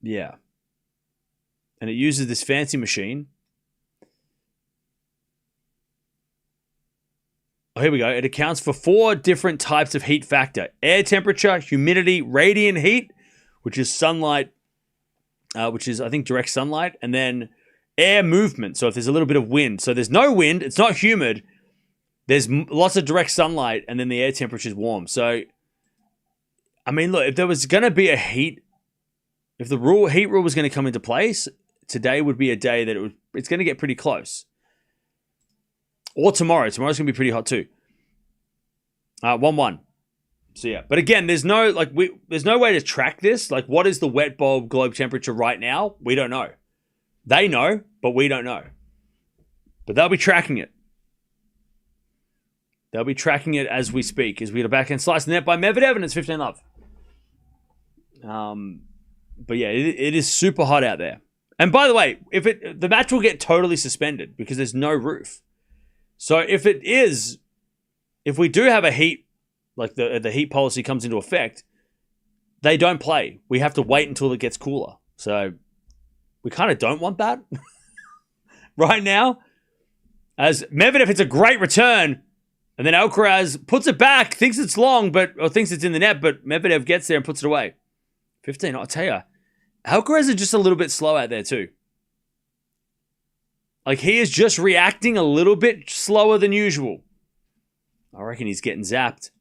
Yeah. And it uses this fancy machine. Oh, here we go. It accounts for 4 different types of heat factor. Air temperature, humidity, radiant heat, which is sunlight, which is, I think, direct sunlight, and then air movement. So if there's a little bit of wind. So there's no wind, it's not humid, there's lots of direct sunlight, and then the air temperature is warm. So, I mean, look, if there was going to be a heat, if the heat rule was going to come into place, today would be a day that it's going to get pretty close. Or tomorrow. Tomorrow's going to be pretty hot too. 1-1. So yeah. But again, there's no way to track this. Like, what is the wet bulb globe temperature right now? We don't know. They know, but we don't know. But they'll be tracking it. They'll be tracking it as we speak. As we get a backhand slice in the net by Medvedev, and it's 15-love. But yeah, it is super hot out there. And by the way, the match will get totally suspended because there's no roof. So if we do have a heat, like the heat policy comes into effect, they don't play. We have to wait until it gets cooler. So we kind of don't want that right now. As Medvedev hits a great return, and then Alcaraz puts it back, thinks it's long, or thinks it's in the net, but Medvedev gets there and puts it away. 15, I'll tell you. Alcaraz is just a little bit slow out there too. Like, he is just reacting a little bit slower than usual. I reckon he's getting zapped.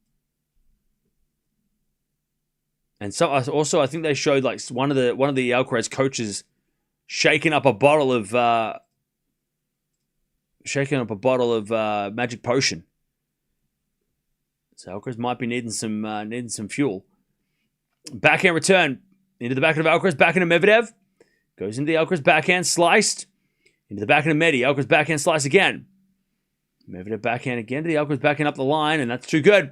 And so also, I think they showed like one of the Alcaraz coaches shaking up a bottle of magic potion. So Alcaraz might be needing some fuel. Backhand return into the backhand of Alcaraz, backhand of Medvedev. Goes into the Alcaraz backhand, sliced. Into the backhand of Medi. Alcaraz backhand slice again. Medvedev backhand again to the Alcaraz backhand up the line, and that's too good.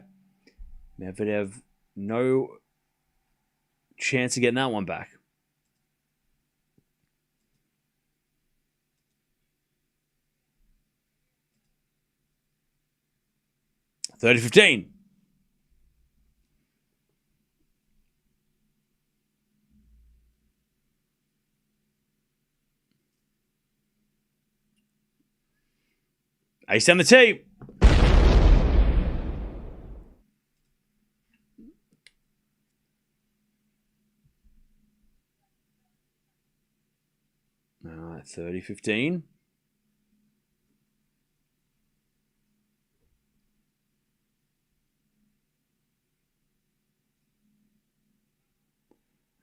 Medvedev, no chance of getting that one back. $30-15. Ace on the tee. All right, 30-15.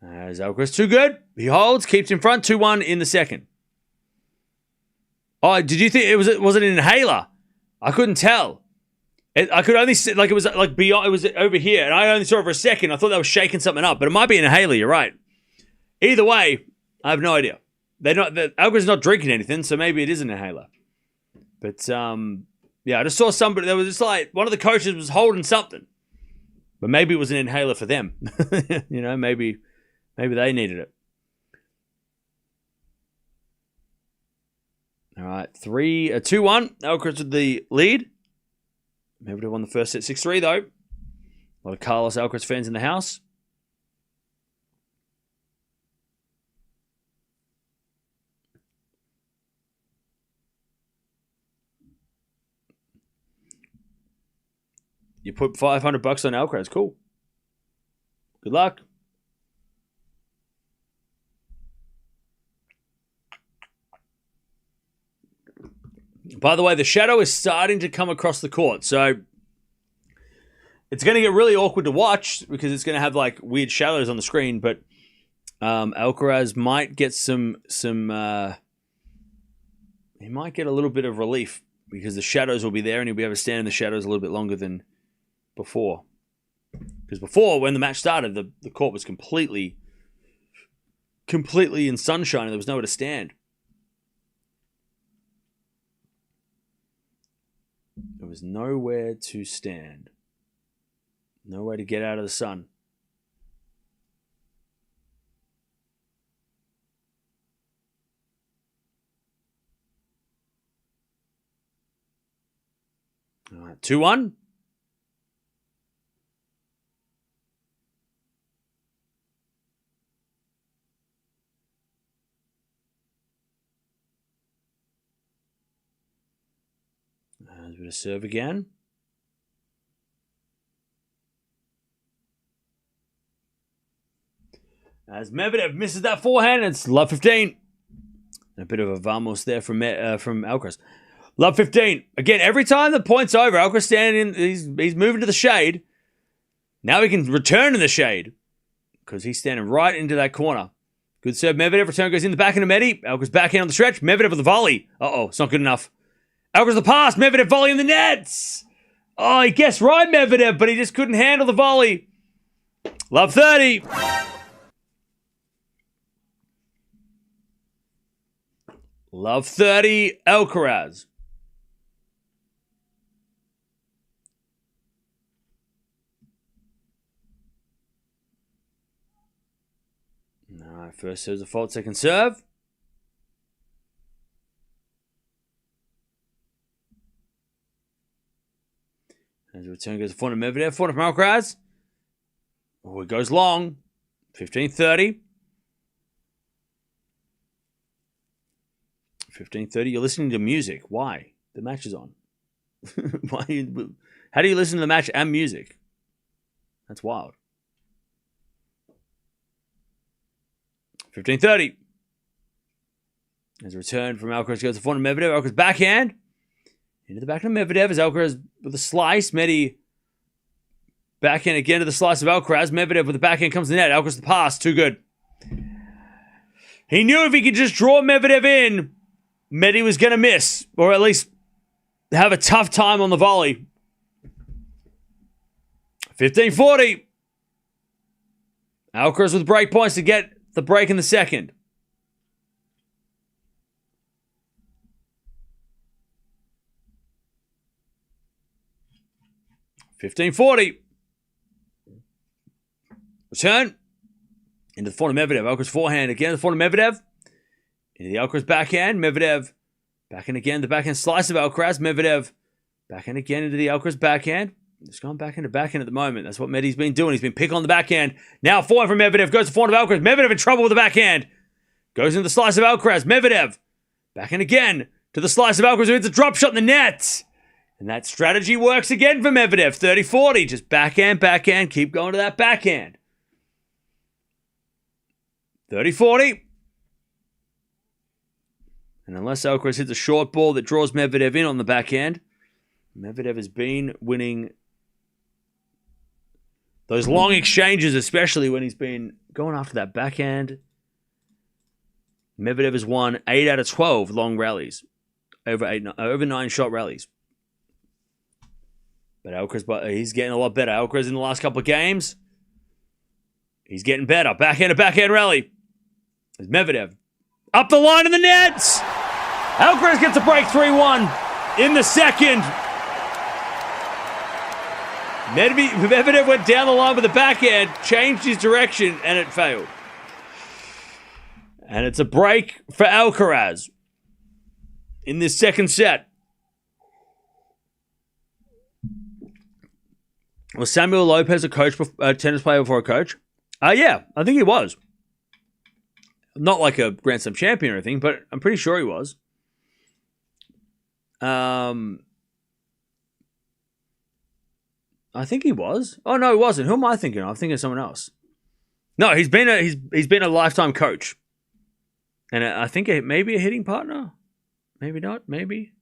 As Alcaraz, too good. He holds, keeps in front, 2-1 in the second. Oh, did you think was it an inhaler? I couldn't tell. I could only see, like, it was like beyond. It was over here, and I only saw it for a second. I thought they were shaking something up, but it might be an inhaler. You're right. Either way, I have no idea. Alcaraz not drinking anything, so maybe it is an inhaler. But yeah, I just saw somebody. There was just like one of the coaches was holding something, but maybe it was an inhaler for them. You know, maybe they needed it. All right, 2-1. Alcaraz with the lead. Medvedev won the first set 6-3 though. A lot of Carlos Alcaraz fans in the house. You put $500 on Alcaraz. Cool. Good luck. By the way, the shadow is starting to come across the court, so it's going to get really awkward to watch because it's going to have like weird shadows on the screen. But Alcaraz might get he might get a little bit of relief because the shadows will be there and he'll be able to stand in the shadows a little bit longer than before. Because before, when the match started, the court was completely in sunshine and there was nowhere to stand. There was nowhere to stand. Nowhere to get out of the sun. All right, 2-1. As we serve again. As Medvedev misses that forehand, it's love 15. And a bit of a vamos there from Alcaraz. Love 15. Again, every time the point's over, Alcaraz standing in, he's moving to the shade. Now he can return to the shade because he's standing right into that corner. Good serve, Medvedev. Return goes in the back into Medi. Alcaraz backhand on the stretch. Medvedev with the volley. Uh-oh, it's not good enough. Alcaraz the pass. Medvedev volley in the nets. Oh, he guessed right, Medvedev, but he just couldn't handle the volley. Love 30. Love 30, Alcaraz. All right, first serve's a fault, second serve. As the return goes to front of Medvedev, front of Alcaraz. Oh, it goes long. 15-30. 15:30. You're listening to music. Why? The match is on. How do you listen to the match and music? That's wild. 15:30. As a return from Alcaraz goes to front of Medvedev. Alcaraz backhand. Into the back of Medvedev as Alcaraz with a slice. Medi backhand again to the slice of Alcaraz. Medvedev with the backhand comes to the net. Alcaraz the pass. Too good. He knew if he could just draw Medvedev in, Medi was going to miss, or at least have a tough time on the volley. 15:40. Alcaraz with break points to get the break in the second. $15.40. Return. Into the front of Medvedev. Alcaraz forehand again. The front of Medvedev. Into the Alcaraz backhand. Medvedev backhand again. The backhand slice of Alcaraz. Medvedev backhand again into the Alcaraz backhand. It's gone back into backhand at the moment. That's what Medi's been doing. He's been picking on the backhand. Now forehand from Medvedev. Goes to front of Alcaraz. Medvedev in trouble with the backhand. Goes into the slice of Alcaraz. Medvedev backhand again to the slice of Alcaraz. It's a drop shot in the net. And that strategy works again for Medvedev. 30-40. Just backhand, backhand. Keep going to that backhand. 30-40. And unless Alcaraz hits a short ball that draws Medvedev in on the backhand, Medvedev has been winning those long exchanges, especially when he's been going after that backhand. Medvedev has won 8 out of 12 long rallies. Over 9-shot rallies. But Alcaraz, he's getting a lot better. Alcaraz in the last couple of games, he's getting better. Backhand to backhand rally. There's Medvedev. Up the line in the nets! Alcaraz gets a break 3-1 in the second. Medvedev went down the line with the backhand, changed his direction, and it failed. And it's a break for Alcaraz in this second set. Was Samuel Lopez a coach, a tennis player before a coach? Yeah, I think he was. Not like a Grand Slam champion or anything, but I'm pretty sure he was. I think he was. Oh no, he wasn't. Who am I thinking of? I'm thinking of someone else. No, he's been a lifetime coach, and I think maybe a hitting partner, maybe not, maybe.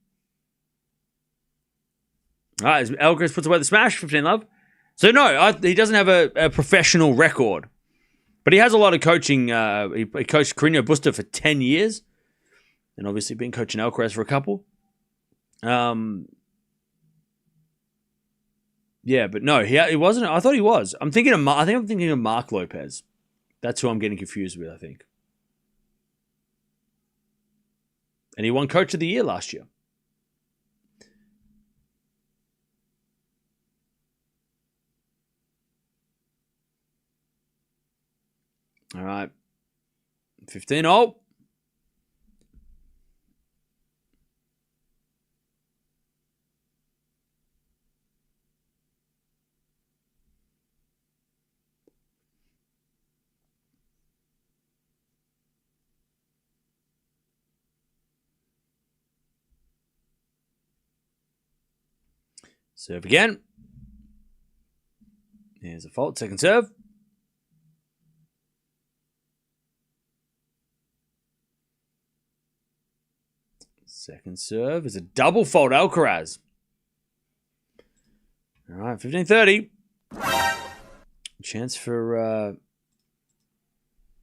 All right, Alcaraz puts away the smash, 15-love. So no, he doesn't have a professional record, but he has a lot of coaching. He coached Carreño Busta for 10 years, and obviously been coaching Alcaraz for a couple. Yeah, but no, he wasn't. I thought he was. I think I'm thinking of Mark Lopez. That's who I'm getting confused with, I think. And he won Coach of the Year last year. All right. 15-all. Serve again. Here's a fault. Second serve. Second serve is a double fault. Alcaraz. All right, 15-30. Chance for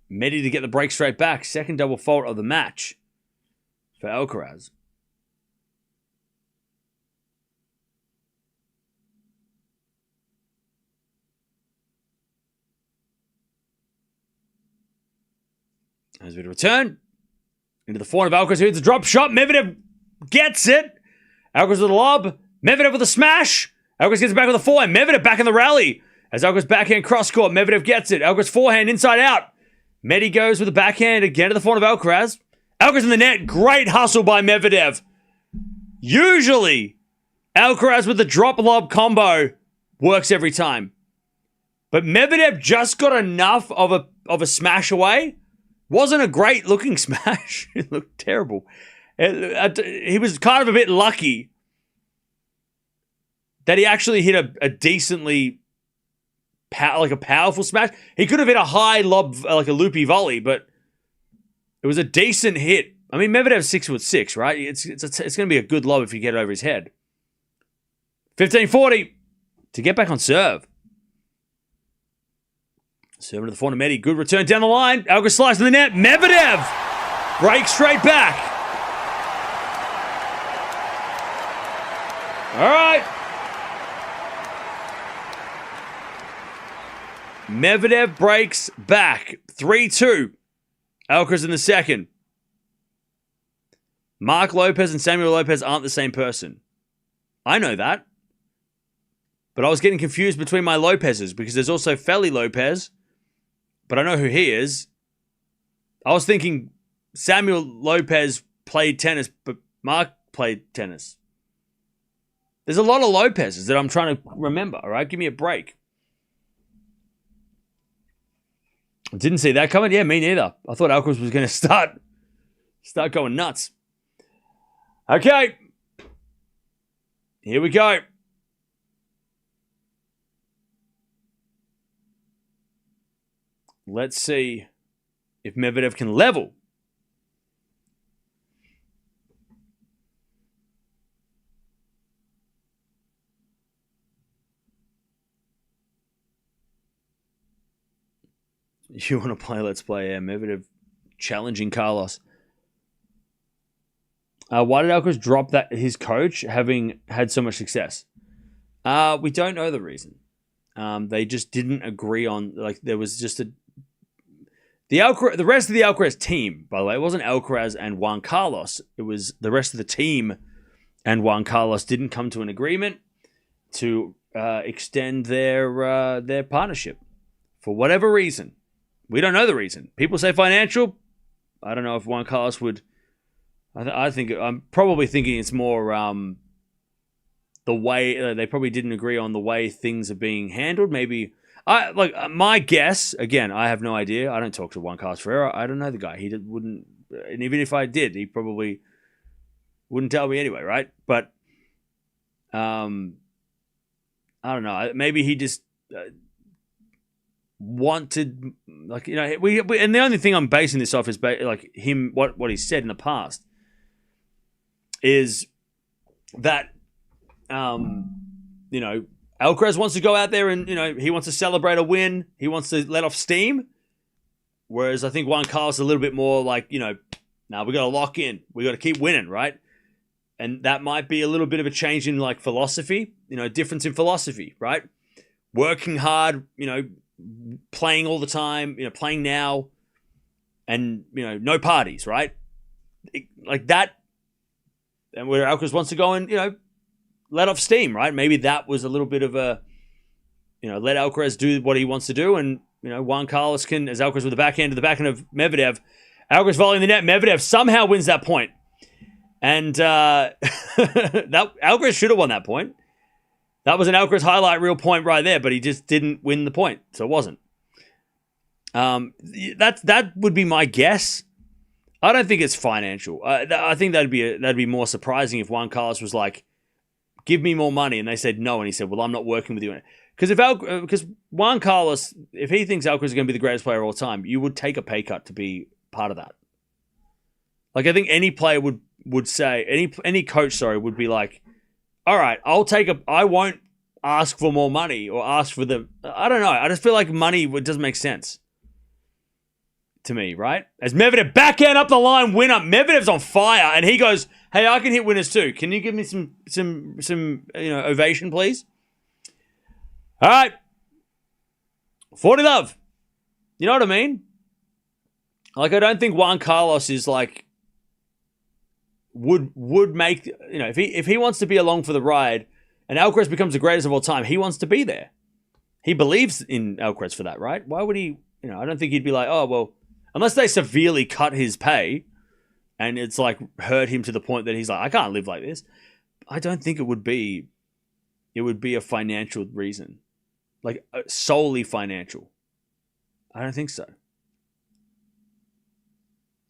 Medi to get the break straight back. Second double fault of the match for Alcaraz. As we return into the forehand of Alcaraz. Here's the drop shot. Medvedev gets it. Alcaraz with a lob. Medvedev with a smash. Alcaraz gets it back with a forehand. Medvedev back in the rally. As Alcaraz backhand cross court. Medvedev gets it. Alcaraz forehand inside out. Medi goes with the backhand again to the forehand of Alcaraz. Alcaraz in the net. Great hustle by Medvedev. Usually, Alcaraz with the drop lob combo works every time. But Medvedev just got enough of a smash away. Wasn't a great looking smash. It looked terrible. He was kind of a bit lucky that he actually hit a decently, like a powerful smash. He could have hit a high lob, like a loopy volley, but it was a decent hit. I mean, Medvedev's 6'6", right? It's going to be a good lob if you get it over his head. 15-40 to get back on serve. Serving to the forehand of Medi. Good return down the line. Alcaraz slices in the net. Medvedev breaks straight back. All right. Medvedev breaks back. 3-2. Alcaraz in the second. Mark Lopez and Samuel Lopez aren't the same person. I know that. But I was getting confused between my Lopez's because there's also Feli Lopez. But I know who he is. I was thinking Samuel Lopez played tennis, but Mark played tennis. There's a lot of Lopez's that I'm trying to remember, all right? Give me a break. Didn't see that coming. Yeah, me neither. I thought Alcaraz was going to start going nuts. Okay. Here we go. Let's see if Medvedev can level. You want to play? Let's play. Yeah, Medvedev challenging Carlos. Why did Alcaraz drop his coach having had so much success? We don't know the reason. They just didn't agree on, there was just the rest of the Alcaraz team, by the way. It wasn't Alcaraz and Juan Carlos. It was the rest of the team and Juan Carlos didn't come to an agreement to extend their partnership for whatever reason. We don't know the reason. People say financial. I don't know if Juan Carlos would. I'm probably thinking it's more the way they probably didn't agree on the way things are being handled. Maybe my guess. Again, I have no idea. I don't talk to Juan Carlos Ferreira. I don't know the guy. Wouldn't, and even if I did, he probably wouldn't tell me anyway, right? But I I don't know. Maybe he just wanted, like, you know, we and the only thing I'm basing this off is like him, what he said in the past is that, you know, Alcaraz wants to go out there and, you know, he wants to celebrate a win. He wants to let off steam. Whereas I think Juan Carlos is a little bit more like, you know, we got to lock in. We got to keep winning, right? And that might be a little bit of a change in like philosophy, you know, difference in philosophy, right? Working hard, you know, playing all the time, you know, playing now, and, you know, no parties, right? Like that. And where Alcaraz wants to go and, you know, let off steam, right? Maybe that was a little bit of a, you know, let Alcaraz do what he wants to do, and, you know, Juan Carlos can, as Alcaraz with the backhand to the backhand of Medvedev, Alcaraz volleying the net, Medvedev somehow wins that point. And that Alcaraz should have won that point. That was an Alcaraz highlight reel point right there, but he just didn't win the point, so it wasn't. That would be my guess. I don't think it's financial. I think that'd be more surprising if Juan Carlos was like, "Give me more money," and they said no, and he said, "Well, I'm not working with you." Because Juan Carlos, if he thinks Alcaraz is going to be the greatest player of all time, you would take a pay cut to be part of that. Like, I think any player would say, any coach, would be like, all right, I won't ask for more money or ask for I don't know. I just feel like money doesn't make sense to me, right? As Medvedev backhand up the line, winner. Medvedev's on fire, and he goes, "Hey, I can hit winners too. Can you give me some you know, ovation, please?" All right. 40 love. You know what I mean? Like, I don't think Juan Carlos is like, would make, you know, if he wants to be along for the ride and Alcaraz becomes the greatest of all time, he wants to be there. He believes in Alcaraz for that, right? Why would he, you know, I don't think he'd be like, oh, well, unless they severely cut his pay and it's like hurt him to the point that he's like, I can't live like this. I don't think it would be a financial reason. Like, solely financial. I don't think so.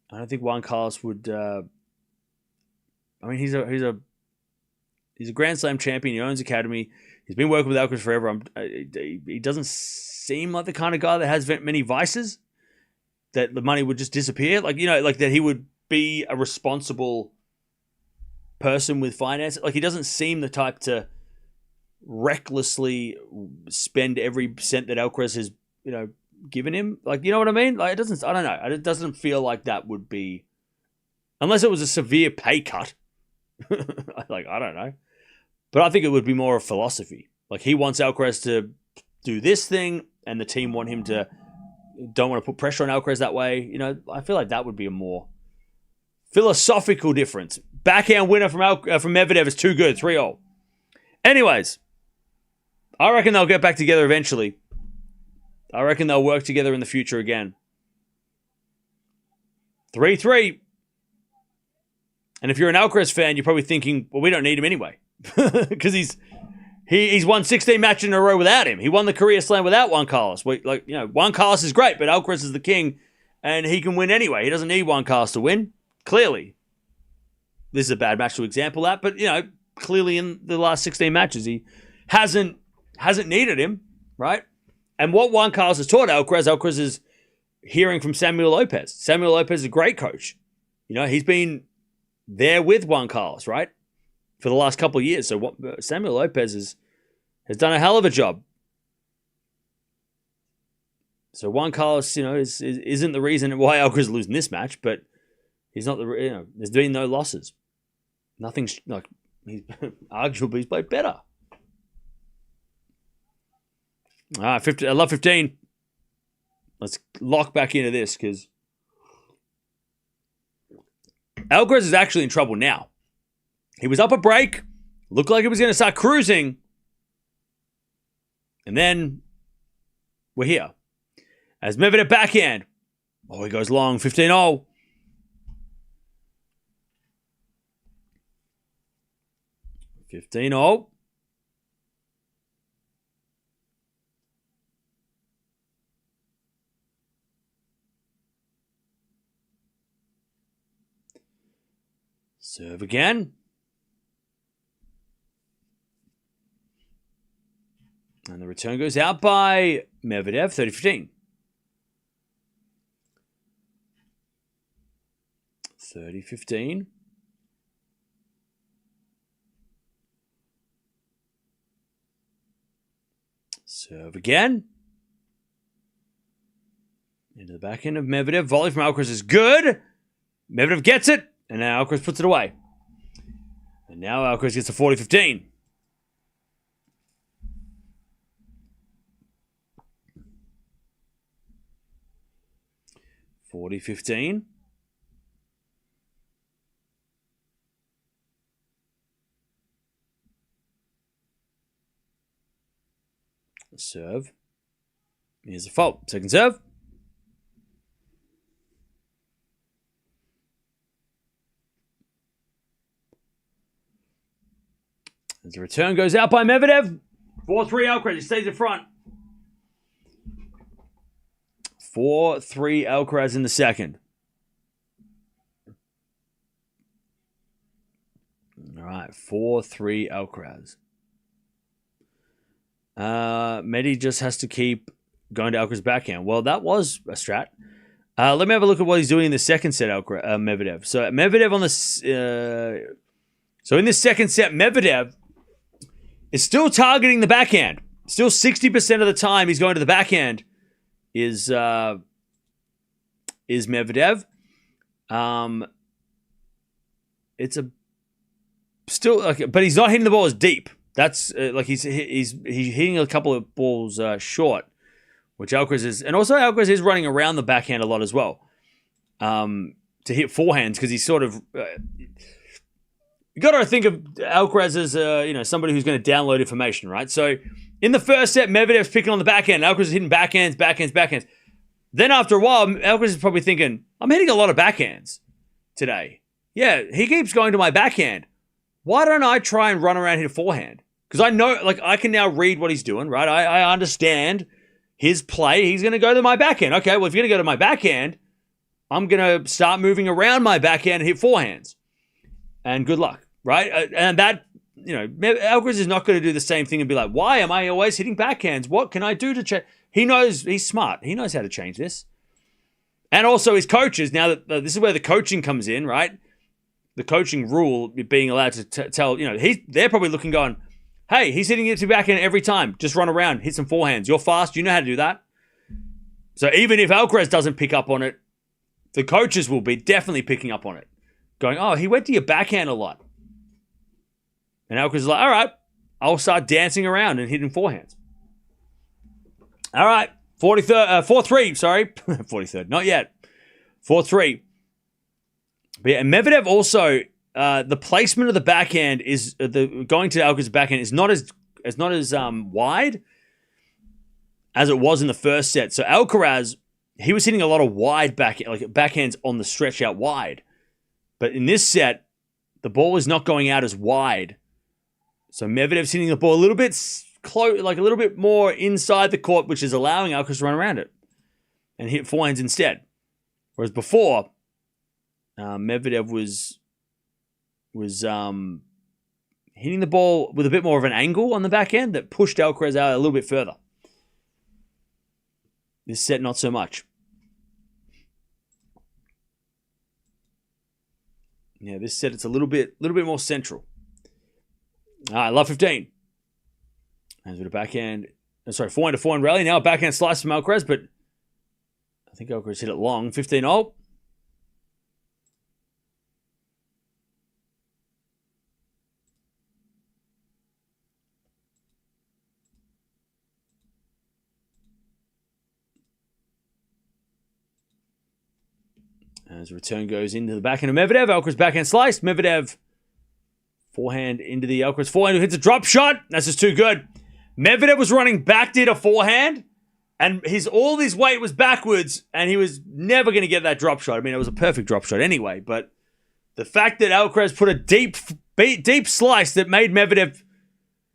I don't think Juan Carlos would. I mean, he's a Grand Slam champion. He owns Academy. He's been working with Alcaraz forever. He doesn't seem like the kind of guy that has many vices. That the money would just disappear. Like, you know, like that he would be a responsible person with finance. Like, he doesn't seem the type to recklessly spend every cent that Alcaraz has, you know, given him. Like, you know what I mean? Like, it doesn't. I don't know. It doesn't feel like that would be, unless it was a severe pay cut. Like, I don't know, but I think it would be more of philosophy. Like, he wants Alcaraz to do this thing, and the team want him to. Don't want to put pressure on Alcaraz that way. You know, I feel like that would be a more philosophical difference. Backhand winner from Medvedev is too good, 3-0. Anyways, I reckon they'll get back together eventually. I reckon they'll work together in the future again. 3-3. And if you're an Alcaraz fan, you're probably thinking, well, we don't need him anyway. Because he's won 16 matches in a row without him. He won the Korea Slam without Juan Carlos. Juan Carlos is great, but Alcaraz is the king, and he can win anyway. He doesn't need Juan Carlos to win. Clearly. This is a bad match to example that, but, you know, clearly in the last 16 matches, he hasn't needed him, right? And what Juan Carlos has taught Alcaraz is hearing from Samuel Lopez. Samuel Lopez is a great coach. You know, he's been there with Juan Carlos, right? For the last couple of years. So Samuel Lopez has done a hell of a job. So Juan Carlos, you know, isn't the reason why Alcaraz is losing this match, but he's not there's been no losses. Nothing's like, arguably he's played better. All right, I love 15. Let's lock back into this because Alcaraz is actually in trouble now. He was up a break, looked like he was going to start cruising, and then we're here. As Medvedev backhand. Oh, he goes long, 15-0. Serve again. return goes out by Medvedev, 30-15. 30-15. Serve again. Into the back end of Medvedev. Volley from Alcaraz is good. Medvedev gets it. And now Alcaraz puts it away. And now Alcaraz gets a 40-15. Serve. Here's a fault. Second serve. As the return goes out by Medvedev. 4-3 Alcaraz. He stays in front. 4-3 Alcaraz in the second. All right. 4-3 Alcaraz. Medi just has to keep going to Alcaraz backhand. Well, that was a strat. Let me have a look at what he's doing in the second set, Medvedev. So Medvedev on the... so in the second set, Medvedev is still targeting the backhand. Still 60% of the time he's going to the backhand is Medvedev. It's a still like, but he's not hitting the ball as deep. That's like he's hitting a couple of balls short, which Alcaraz is, and also Alcaraz is running around the backhand a lot as well to hit forehands because he's sort of. You got to think of Alcaraz as somebody who's going to download information, right? So in the first set, Medvedev's picking on the backhand. Alcaraz is hitting backhands. Then after a while, Alcaraz is probably thinking, I'm hitting a lot of backhands today. Yeah, he keeps going to my backhand. Why don't I try and run around and hit a forehand? Because I know, like, I can now read what he's doing, right? I understand his play. He's going to go to my backhand. Okay, well, if you're going to go to my backhand, I'm going to start moving around my backhand and hit forehands. And good luck, right? And that, Alcaraz is not going to do the same thing and be like, why am I always hitting backhands? What can I do to change? He knows, he's smart. He knows how to change this. And also his coaches, now that this is where the coaching comes in, right? The coaching rule being allowed to tell, they're probably looking going, hey, he's hitting it to backhand every time. Just run around, hit some forehands. You're fast. You know how to do that. So even if Alcaraz doesn't pick up on it, the coaches will be definitely picking up on it. Going, oh, he went to your backhand a lot. And Alcaraz is like, all right, I'll start dancing around and hitting forehands. All right, 4-3, sorry. 43rd, not yet. 4-3. But yeah, Medvedev also, the placement of the backhand is, going to Alcaraz's backhand is not as wide as it was in the first set. So Alcaraz, he was hitting a lot of wide backhands on the stretch out wide. But in this set, the ball is not going out as wide. So Medvedev's hitting the ball a little bit close, like a little bit more inside the court, which is allowing Alcaraz to run around it and hit forehands instead. Whereas before, Medvedev was hitting the ball with a bit more of an angle on the backhand that pushed Alcaraz out a little bit further. This set, not so much. Yeah, this set, it's a little bit more central. All right, love 15. As with a backhand, forehand to forehand rally. Now a backhand slice from Alcaraz, but I think Alcaraz hit it long. 15-0. As the return goes into the backhand of Medvedev, Alcaraz backhand slice. Medvedev forehand into the Alcaraz forehand who hits a drop shot. That's just too good. Medvedev was running back, did a forehand, and all his weight was backwards, and he was never going to get that drop shot. I mean, it was a perfect drop shot anyway, but the fact that Alcaraz put a deep slice that made Medvedev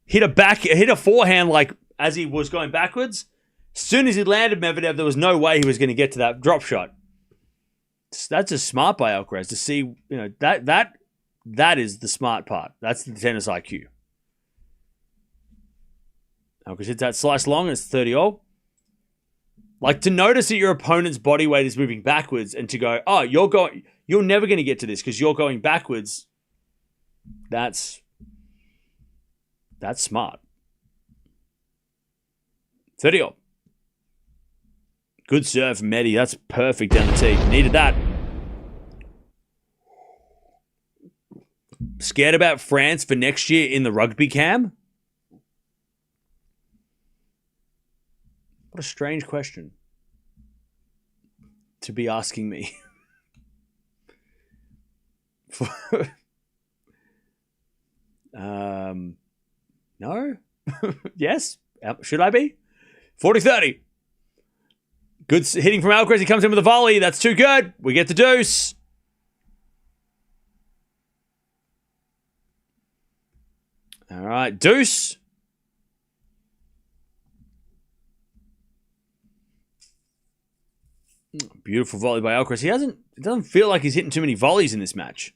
hit a forehand like as he was going backwards, as soon as he landed Medvedev, there was no way he was going to get to that drop shot. That's just smart by Alcaraz to see, that is the smart part. That's the tennis IQ. Alcaraz hits that slice long and it's 30 all. Like, to notice that your opponent's body weight is moving backwards and to go, oh, you're never going to get to this because you're going backwards. That's smart. 30 all. Good serve from Medi. That's perfect down the tee. Needed that. Scared about France for next year in the rugby cam? What a strange question to be asking me. No? Yes? Should I be? 40-30. Good hitting from Alcaraz. He comes in with a volley. That's too good. We get the deuce. All right, deuce. Beautiful volley by Alcaraz. It doesn't feel like he's hitting too many volleys in this match.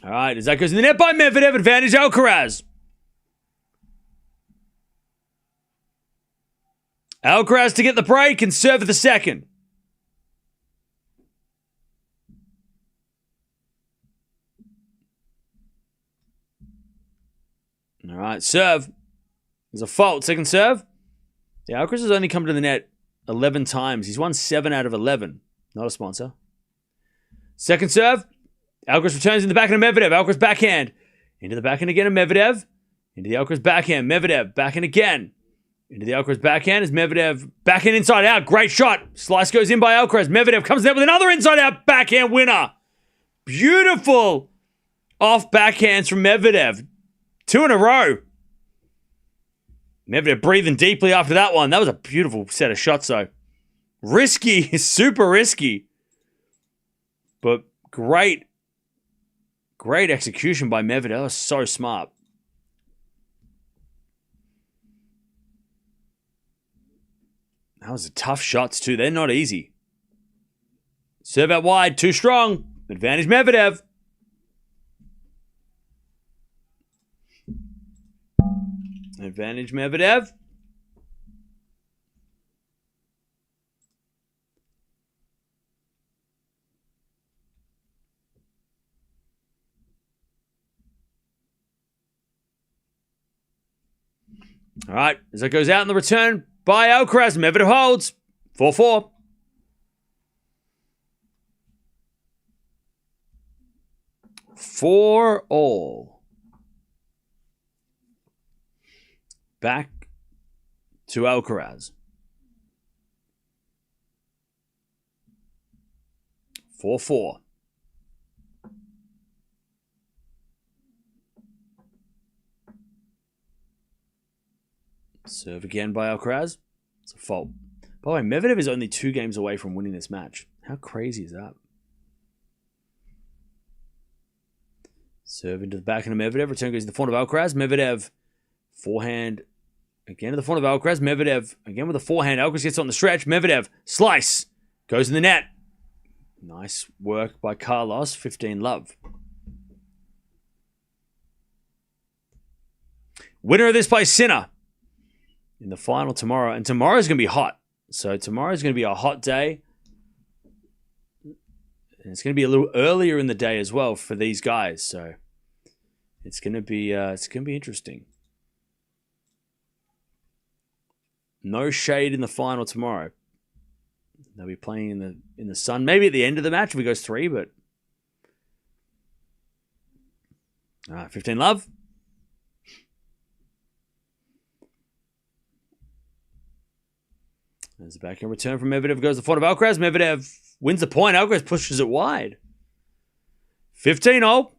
All right, as that goes in the net by Medvedev, advantage Alcaraz. Alcaraz to get the break and serve for the second. All right, serve. There's a fault. Second serve. Yeah, Alcaraz has only come to the net 11 times. He's won 7 out of 11. Not a sponsor. Second serve. Alcaraz returns in the backhand of Medvedev. Alcaraz backhand. Into the backhand again of Medvedev. Into the Alcaraz backhand. Medvedev backhand again. Into the Alcaraz backhand is Medvedev. Backhand inside out. Great shot. Slice goes in by Alcaraz. Medvedev comes out with another inside out backhand winner. Beautiful off backhands from Medvedev. 2 in a row. Medvedev breathing deeply after that one. That was a beautiful set of shots, though. Risky, super risky. But great execution by Medvedev. That was so smart. That was a tough shots, too. They're not easy. Serve out wide, too strong. Advantage Medvedev. Advantage Medvedev. All right, as it goes out in the return by Alcaraz, Medvedev holds 4-4. For all. Back to Alcaraz. 4-4. Serve again by Alcaraz. It's a fault. By the way, Medvedev is only 2 games away from winning this match. How crazy is that? Serve into the backhand of Medvedev. Return goes to the front of Alcaraz. Medvedev, forehand again to the front of Alcaraz. Medvedev again with a forehand. Alcaraz gets on the stretch. Medvedev, slice. Goes in the net. Nice work by Carlos. 15-love. Winner of this by Sinner in the final tomorrow. And tomorrow's going to be hot. So tomorrow's going to be a hot day. And it's going to be a little earlier in the day as well for these guys. So it's going to be interesting. No shade in the final tomorrow. They'll be playing in the sun. Maybe at the end of the match if it goes 3, but all right, 15-love. There's the backhand return from Medvedev. Goes to the front of Alcaraz. Medvedev wins the point. Alcaraz pushes it wide. 15-all.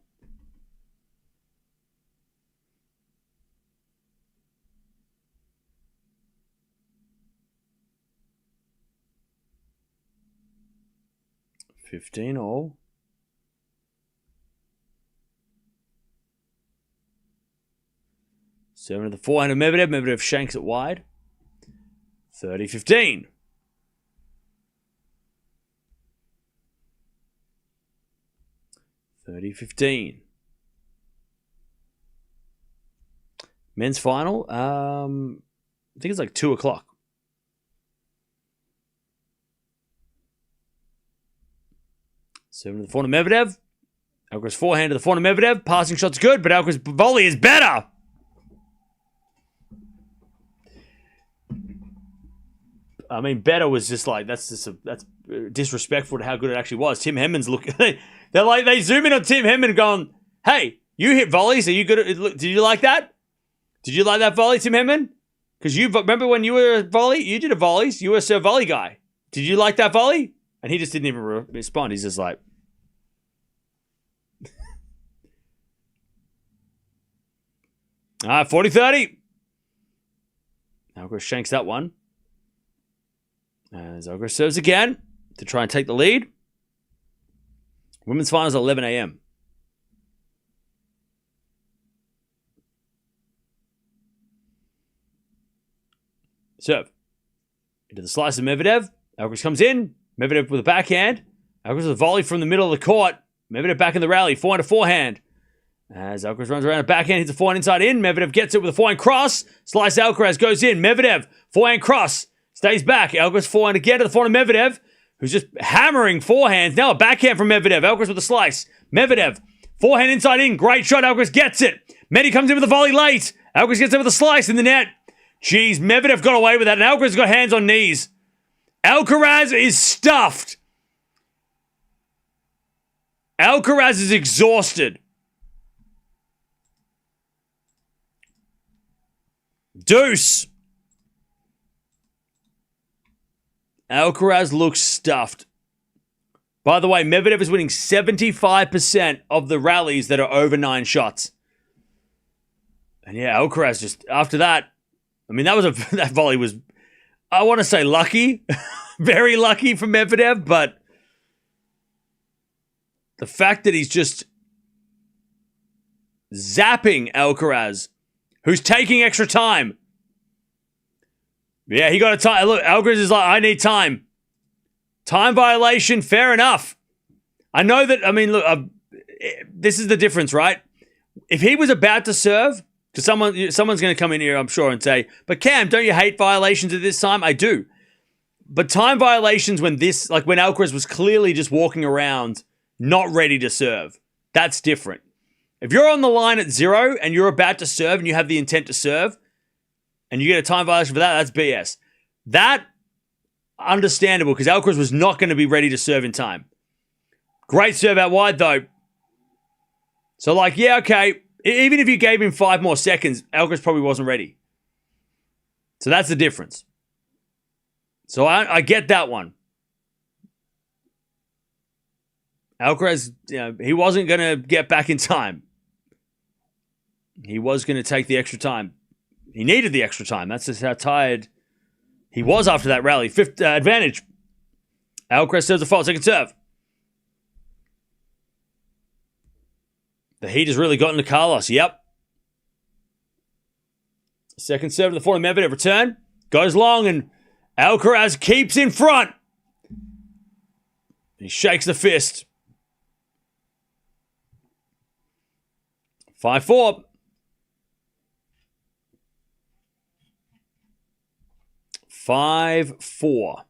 Seven to the forehand of Medvedev. Medvedev shanks it wide. 30-15. 30-15. Men's final, I think it's like 2 o'clock. Serving to the forehand of Medvedev. Alcaraz forehand to the forehand of Medvedev. Passing shot's good, but Alcaraz volley is better. I mean, better was just like, that's disrespectful to how good it actually was. Tim Henman's looking, they zoom in on Tim Henman going, hey, you hit volleys, are you good at, did you like that? Did you like that volley, Tim Henman? Because you remember when you were a volley, you did a volleys, you were a serve volley guy. Did you like that volley? And he just didn't even respond. He's just like, all right, 40-30. Alcaraz shanks that one. As Alcaraz serves again to try and take the lead. Women's finals at 11 a.m. Serve. Into the slice of Medvedev. Alcaraz comes in. Medvedev with a backhand. Alcaraz with a volley from the middle of the court. Medvedev back in the rally. Forehand to forehand. As Alcaraz runs around a backhand, hits a forehand inside in. Medvedev gets it with a forehand cross. Slice Alcaraz goes in. Medvedev, forehand cross. Stays back. Alcaraz forehand again to the forehand of Medvedev, who's just hammering forehands. Now a backhand from Medvedev. Alcaraz with a slice. Medvedev, forehand inside in. Great shot. Alcaraz gets it. Medi comes in with a volley late. Alcaraz gets it with a slice in the net. Jeez, Medvedev got away with that, and Alcaraz got hands on knees. Alcaraz is stuffed. Alcaraz is exhausted. Deuce. Alcaraz looks stuffed. By the way, Medvedev is winning 75% of the rallies that are over 9 shots. And yeah, Alcaraz just, after that, I mean, that volley was, I want to say lucky. Very lucky for Medvedev, but the fact that he's just zapping Alcaraz, who's taking extra time. Yeah, he got a time. Look, Alcaraz is like, I need time. Time violation, fair enough. I know that, I mean, look, this is the difference, right? If he was about to serve, because someone's going to come in here, I'm sure, and say, but Cam, don't you hate violations at this time? I do. But time violations when Alcaraz was clearly just walking around, not ready to serve, that's different. If you're on the line at 0 and you're about to serve and you have the intent to serve, and you get a time violation for that, that's BS. That, understandable, because Alcaraz was not going to be ready to serve in time. Great serve out wide, though. So, yeah, okay. Even if you gave him 5 more seconds, Alcaraz probably wasn't ready. So that's the difference. So I get that one. Alcaraz, he wasn't going to get back in time. He was going to take the extra time. He needed the extra time. That's just how tired he was after that rally. Fifth advantage. Alcaraz serves the fault. Second serve. The heat has really gotten to Carlos. Yep. Second serve to the forehand. Medvedev return. Goes long and Alcaraz keeps in front. He shakes the fist. 5-4. 5-4.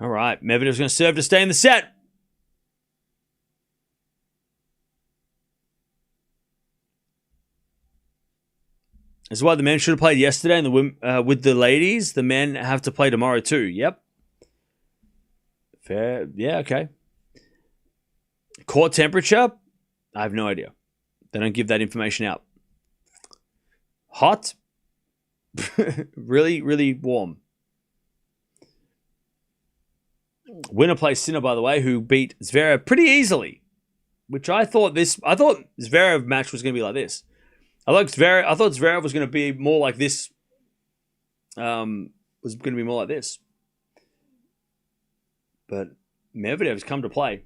All right. Medvedev's going to serve to stay in the set. This is why the men should have played yesterday, and with the ladies, the men have to play tomorrow too. Yep. Fair. Yeah, okay. Court temperature? I have no idea. They don't give that information out. Hot? Really, really warm. Winner plays Sinner, by the way, who beat Zverev pretty easily. Which I thought Zverev match was going to be like this. I thought Zverev was going to be more like this. Was going to be more like this. But Medvedev's come to play.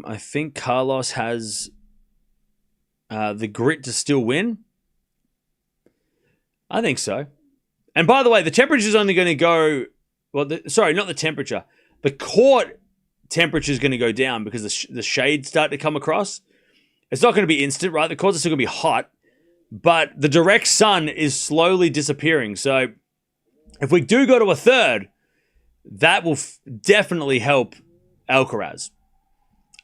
I think Carlos has the grit to still win? I think so. And by the way, the temperature is only going to go... Well, not the temperature. The court temperature is going to go down because the shades start to come across. It's not going to be instant, right? The courts are still going to be hot. But the direct sun is slowly disappearing. So if we do go to a third, that will definitely help Alcaraz.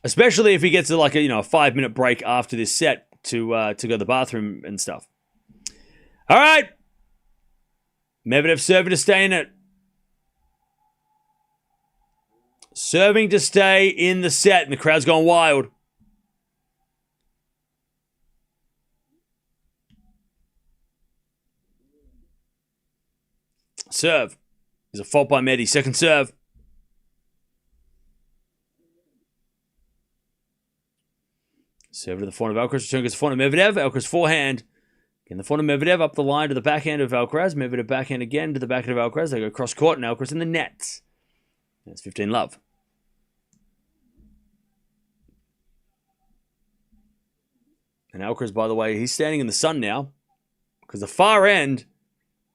Especially if he gets to like a 5-minute break after this set to go to the bathroom and stuff. All right. Medvedev serving to stay in it. Serving to stay in the set, and the crowd's gone wild. Serve. There's a fault by Medi. Second serve. Serve to the front of Alcaraz. Return goes to the front of Medvedev. Alcaraz forehand. Again, the front of Medvedev up the line to the backhand of Alcaraz. Medvedev backhand again to the backhand of Alcaraz. They go cross court and Alcaraz in the net. That's 15-love. And Alcaraz, by the way, he's standing in the sun now because the far end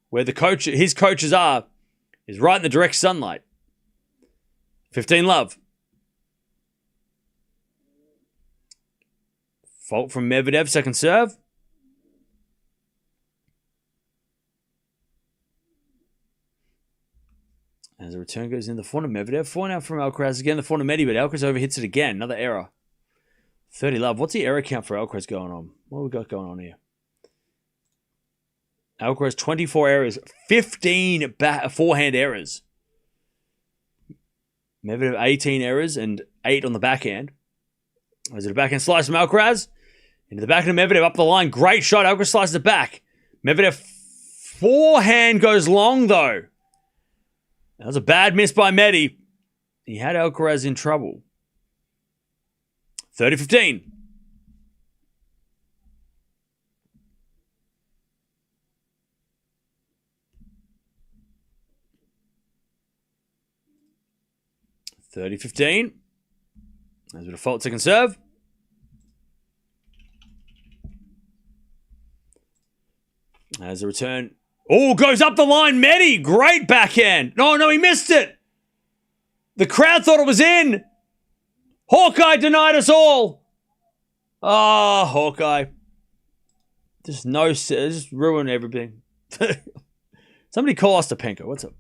where his coaches are is right in the direct sunlight. 15-love. Fault from Medvedev, second serve. As the return goes in the front of Medvedev. Four now from Alcaraz again, the front of Medi, but Alcaraz overhits it again. Another error. 30-love. What's the error count for Alcaraz going on? What have we got going on here? Alcaraz, 24 errors, 15 forehand errors. Medvedev, 18 errors and 8 on the backhand. Is it a backhand slice from Alcaraz? Into the backhand of Medvedev, up the line. Great shot. Alcaraz slices it back. Medvedev, forehand goes long, though. That was a bad miss by Medi. He had Alcaraz in trouble. 30-15. (30-15). There's a default second serve. As a return. Oh, goes up the line. Medi, great backhand. No, he missed it. The crowd thought it was in. Hawkeye denied us all. Oh, Hawkeye. Just ruin everything. Somebody call Ostapenko. What's up?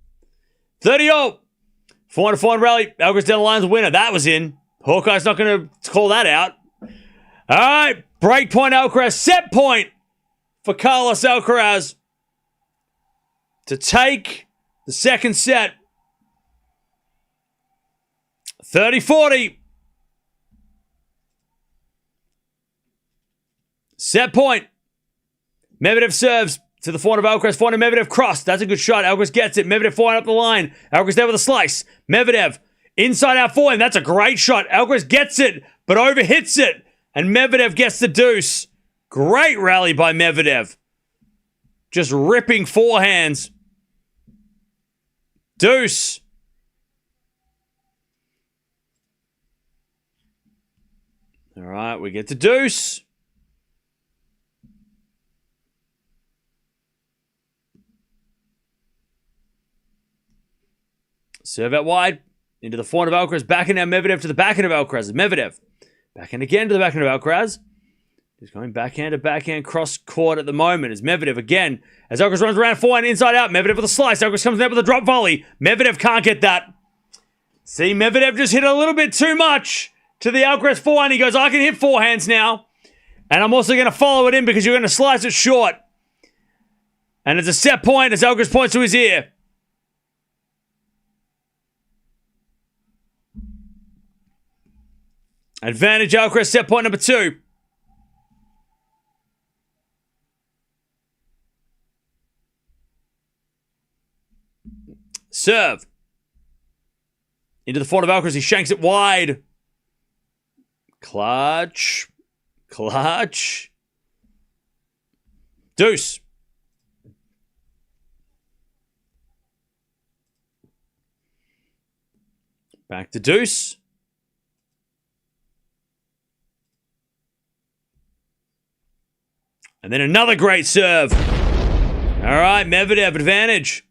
30-0. 4-4 rally. Alcaraz down the line's winner. That was in. Hawkeye's not going to call that out. All right. Break point Alcaraz. Set point for Carlos Alcaraz to take the second set. 30-40. Set point. Medvedev serves to the forehand of Alcaraz. Forehand of Medvedev cross. That's a good shot. Alcaraz gets it. Medvedev forehand up the line. Alcaraz there with a slice. Medvedev inside out forehand. That's a great shot. Alcaraz gets it, but overhits it. And Medvedev gets the deuce. Great rally by Medvedev. Just ripping forehands. Deuce. All right, we get the deuce. Serve out wide. Into the forehand of Alcaraz. Backhand now Medvedev to the backhand of Alcaraz. Medvedev. Backhand again to the backhand of Alcaraz. He's going backhand to backhand cross court at the moment. As Medvedev again. As Alcaraz runs around forehand inside out. Medvedev with a slice. Alcaraz comes out with a drop volley. Medvedev can't get that. See, Medvedev just hit a little bit too much to the Alcaraz forehand. He goes, I can hit forehands now. And I'm also going to follow it in because you're going to slice it short. And it's a set point as Alcaraz points to his ear. Advantage Alcaraz, set point number 2. Serve. Into the forehand of Alcaraz, he shanks it wide. Clutch. Clutch. Deuce. Back to deuce. And then another great serve. All right, Medvedev advantage.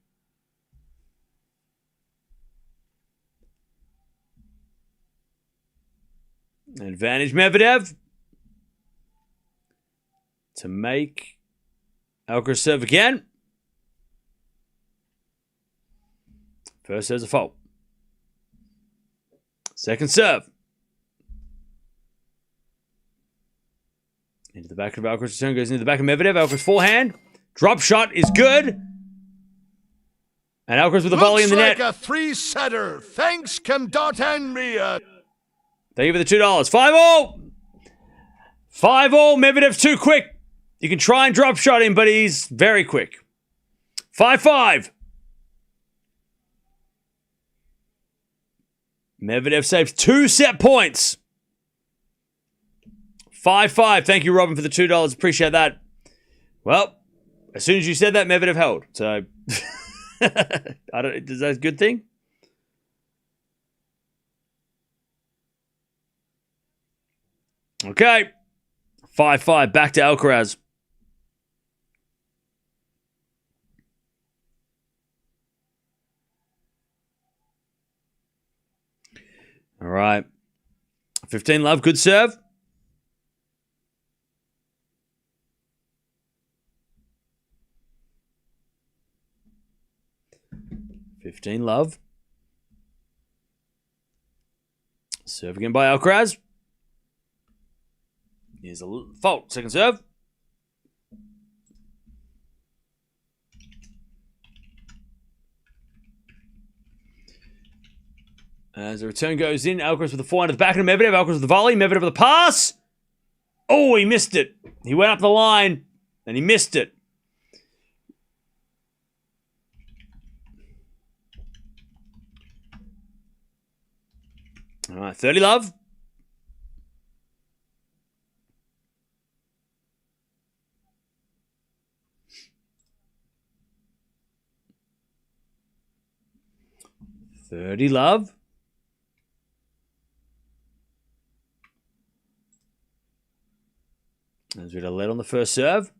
Advantage Medvedev. To make Alcaraz serve again. First serve's a fault. Second serve. Into the back of Alcaraz. Return goes into the back of Medvedev. Alcaraz forehand. Drop shot is good. And Alcaraz with a volley in the net. Looks like a three-setter. Thanks, Andrea. Thank you for the $2. 5-all. 5-all. Medvedev's too quick. You can try and drop shot him, but he's very quick. 5-5. Medvedev saves 2 set points. 5-5. Thank you, Robin, for the $2. Appreciate that. Well, as soon as you said that, Medvedev held. So, is that a good thing? Okay. 5-5. Back to Alcaraz. All right. 15 love. Good serve. Love. Serve again by Alcaraz. Here's a fault. Second serve. As the return goes in, Alcaraz with the forehand at the back of Medvedev. Alcaraz with the volley. Medvedev with the pass. Oh, he missed it. He went up the line and he missed it. All right, 30 love. Love. As we had a lead on the first serve.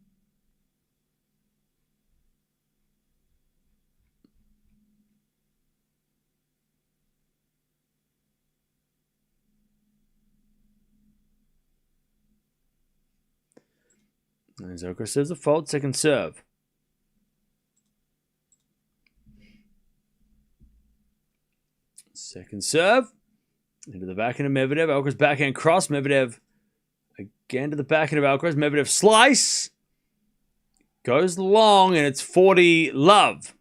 And Alcaraz serves a fault, second serve. Second serve. Into the backhand of Medvedev. Alcaraz backhand cross. Medvedev again to the backhand of Alcaraz. Medvedev slice. Goes long and it's 40 love.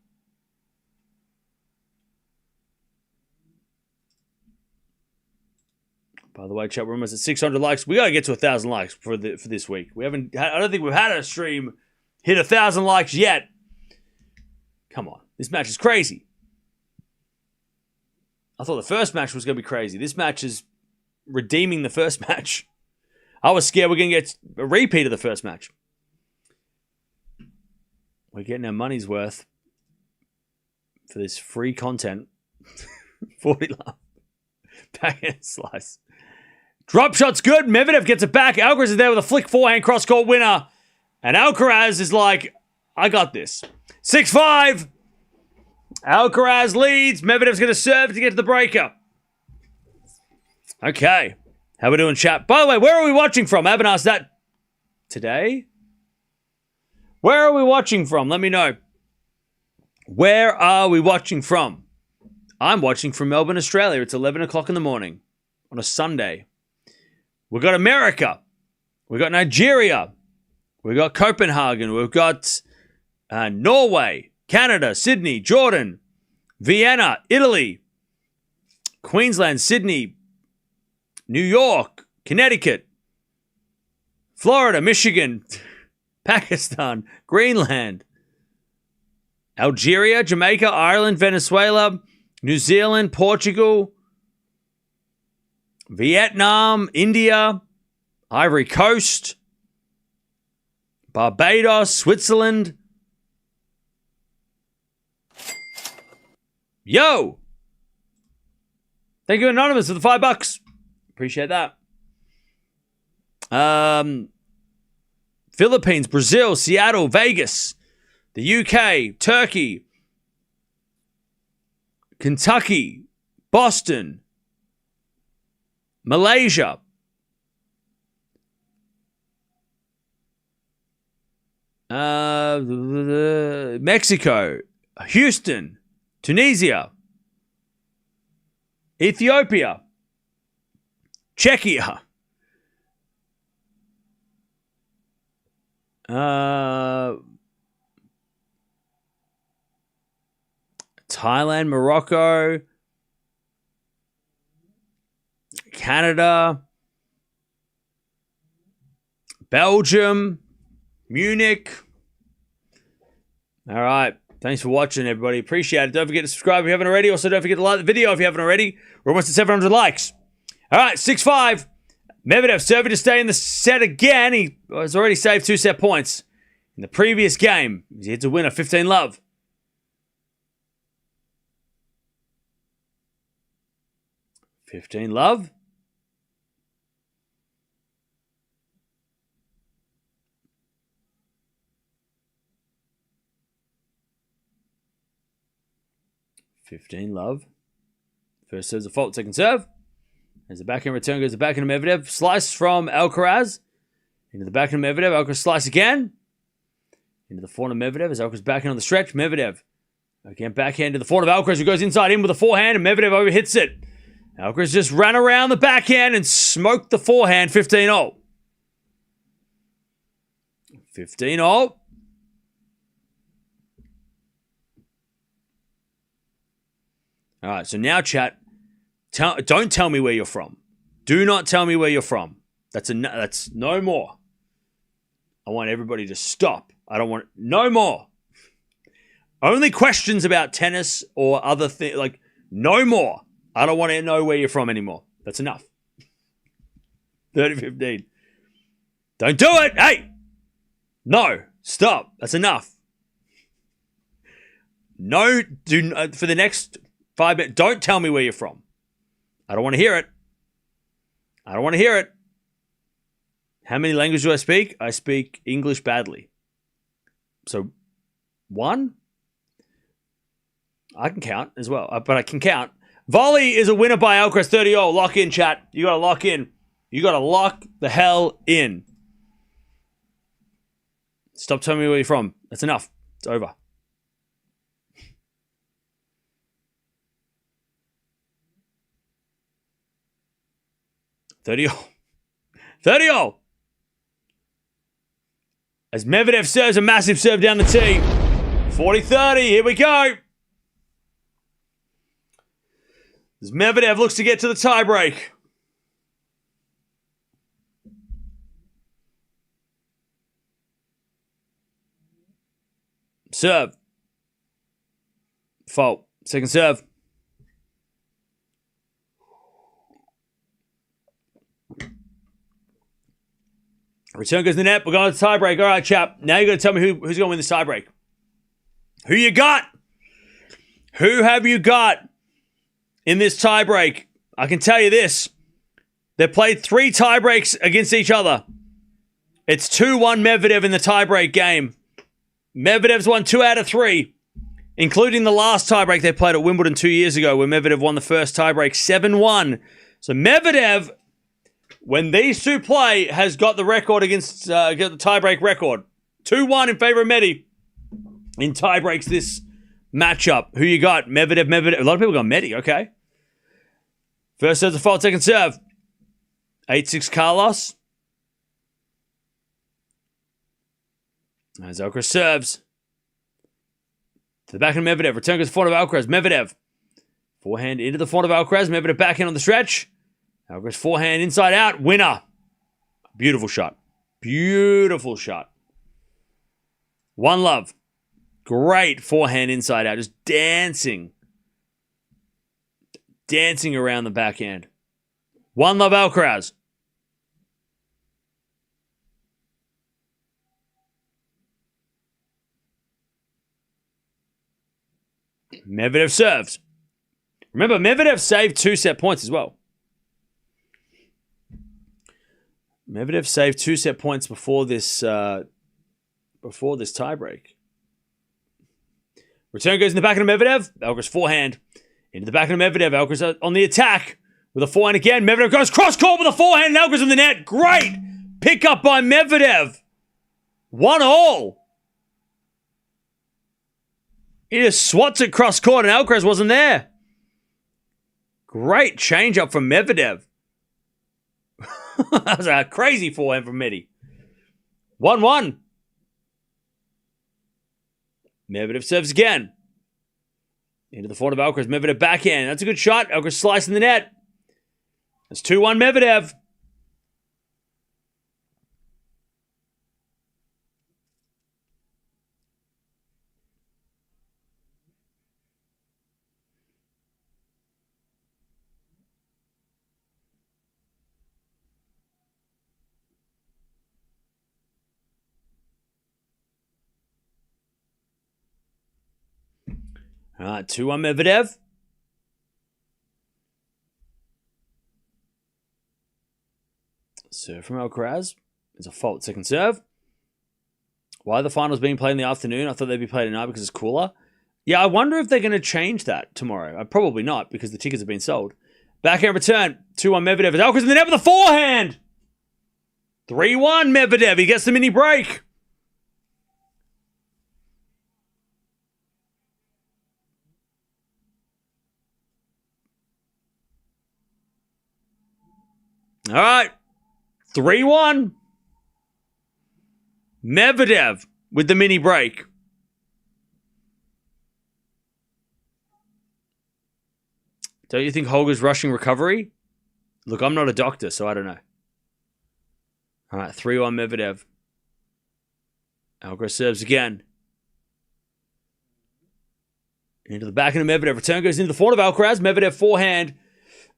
By the way, chat, we're almost at 600 likes. We got to get to 1,000 likes for this week. I don't think we've had a stream hit 1,000 likes yet. Come on. This match is crazy. I thought the first match was going to be crazy. This match is redeeming the first match. I was scared we're going to get a repeat of the first match. We're getting our money's worth for this free content. 40 love. Backhand slice. Drop shot's good. Medvedev gets it back. Alcaraz is there with a flick forehand cross-court winner. And Alcaraz is like, I got this. 6-5. Alcaraz leads. Medvedev's going to serve to get to the breaker. Okay. How we doing, chat? By the way, where are we watching from? I haven't asked that today. Where are we watching from? Let me know. Where are we watching from? I'm watching from Melbourne, Australia. It's 11 o'clock in the morning on a Sunday. We've got America. We've got Nigeria. We've got Copenhagen. We've got Norway, Canada, Sydney, Jordan, Vienna, Italy, Queensland, Sydney, New York, Connecticut, Florida, Michigan, Pakistan, Greenland, Algeria, Jamaica, Ireland, Venezuela, New Zealand, Portugal, Vietnam, India, Ivory Coast, Barbados, Switzerland. Yo! Thank you, Anonymous, for the $5. Appreciate that. Philippines, Brazil, Seattle, Vegas, the UK, Turkey, Kentucky, Boston, Malaysia, Mexico, Houston, Tunisia, Ethiopia, Czechia, Thailand, Morocco, Canada, Belgium, Munich. All right. Thanks for watching, everybody. Appreciate it. Don't forget to subscribe if you haven't already. Also, don't forget to like the video if you haven't already. We're almost at 700 likes. All right, 6-5. Medvedev serving to stay in the set again. He has already saved 2 set points in the previous game. He hits a winner, 15-love. $15-love. $15-love. First serve's a fault, second serve. As the backhand return goes the backhand of Medvedev. Slice from Alcaraz. Into the backhand of Medvedev. Alcaraz slice again. Into the forehand of Medvedev as Alcaraz backhand on the stretch. Medvedev again backhand to the forehand of Alcaraz, who goes inside in with a forehand, and Medvedev overhits it. Alcaraz just ran around the backhand and smoked the forehand. 15-0. 15-0. All right, so now, chat, don't tell me where you're from. Do not tell me where you're from. That's no more. I want everybody to stop. I don't want no more. Only questions about tennis or other things, like no more. I don't want to know where you're from anymore. That's enough. 30-15. Don't do it. Hey, no, stop. That's enough. No, for the next 5 minutes, don't tell me where you're from. I don't want to hear it. I don't want to hear it. How many languages do I speak? I speak English badly. So, 1? I can count as well, but I can count. Volley is a winner by Alcaraz, 30-0. Lock in, chat. You got to lock in. You got to lock the hell in. Stop telling me where you're from. That's enough. It's over. 30-0. 30-0. As Medvedev serves a massive serve down the tee. 40-30. Here we go. As Medvedev looks to get to the tiebreak. Serve. Fault. Second serve. Return goes to the net. We're going to the tiebreak. All right, chap. Now you got to tell me who's going to win this tiebreak. Who you got? Who have you got in this tiebreak? I can tell you this. They played 3 tiebreaks against each other. It's 2-1 Medvedev in the tiebreak game. Medvedev's won 2 out of 3, including the last tiebreak they played at Wimbledon 2 years ago, where Medvedev won the first tiebreak 7-1. So Medvedev, when these two play, has got the record against got the tiebreak record. 2-1 in favor of Medi in tiebreaks this matchup. Who you got? Medvedev. A lot of people got Medi, okay. First serve's a fault, second serve. 8-6 Carlos. As Alcaraz serves. To the backhand of Medvedev. Return goes to the forehand of Alcaraz. Medvedev. Forehand into the forehand of Alcaraz. Medvedev backhand on the stretch. Alcaraz forehand inside out. Winner. Beautiful shot. Beautiful shot. 1-love. Great forehand inside out. Just dancing. Dancing around the backhand. 1-love Alcaraz. Medvedev serves. Remember, Medvedev saved 2 set points as well. Medvedev saved 2 set points before this tiebreak. Return goes in the back of Medvedev. Alcaraz forehand. Into the back of Medvedev. Alcaraz on the attack with a forehand again. Medvedev goes cross-court with a forehand. And Alcaraz in the net. Great pick up by Medvedev. 1-all. He just swats it cross-court and Alcaraz wasn't there. Great change-up from Medvedev. That was a crazy forehand from Medi. 1-1. Medvedev serves again. Into the forehand of Alcaraz. Medvedev backhand. That's a good shot. Alcaraz slicing the net. It's 2-1 Medvedev. All right, 2-1 Medvedev. Serve from Alcaraz. It's a fault. Second serve. Why are the finals being played in the afternoon? I thought they'd be played at night because it's cooler. Yeah, I wonder if they're going to change that tomorrow. Probably not because the tickets have been sold. Backhand return. 2-1 Medvedev. Alcaraz in the net with a forehand. 3-1 Medvedev. He gets the mini break. All right. 3-1. Medvedev with the mini break. Don't you think Holger's rushing recovery? Look, I'm not a doctor, so I don't know. All right, 3-1 Medvedev. Alcaraz serves again. Into the back end of Medvedev. Return goes into the forehand of Alcaraz. Medvedev forehand.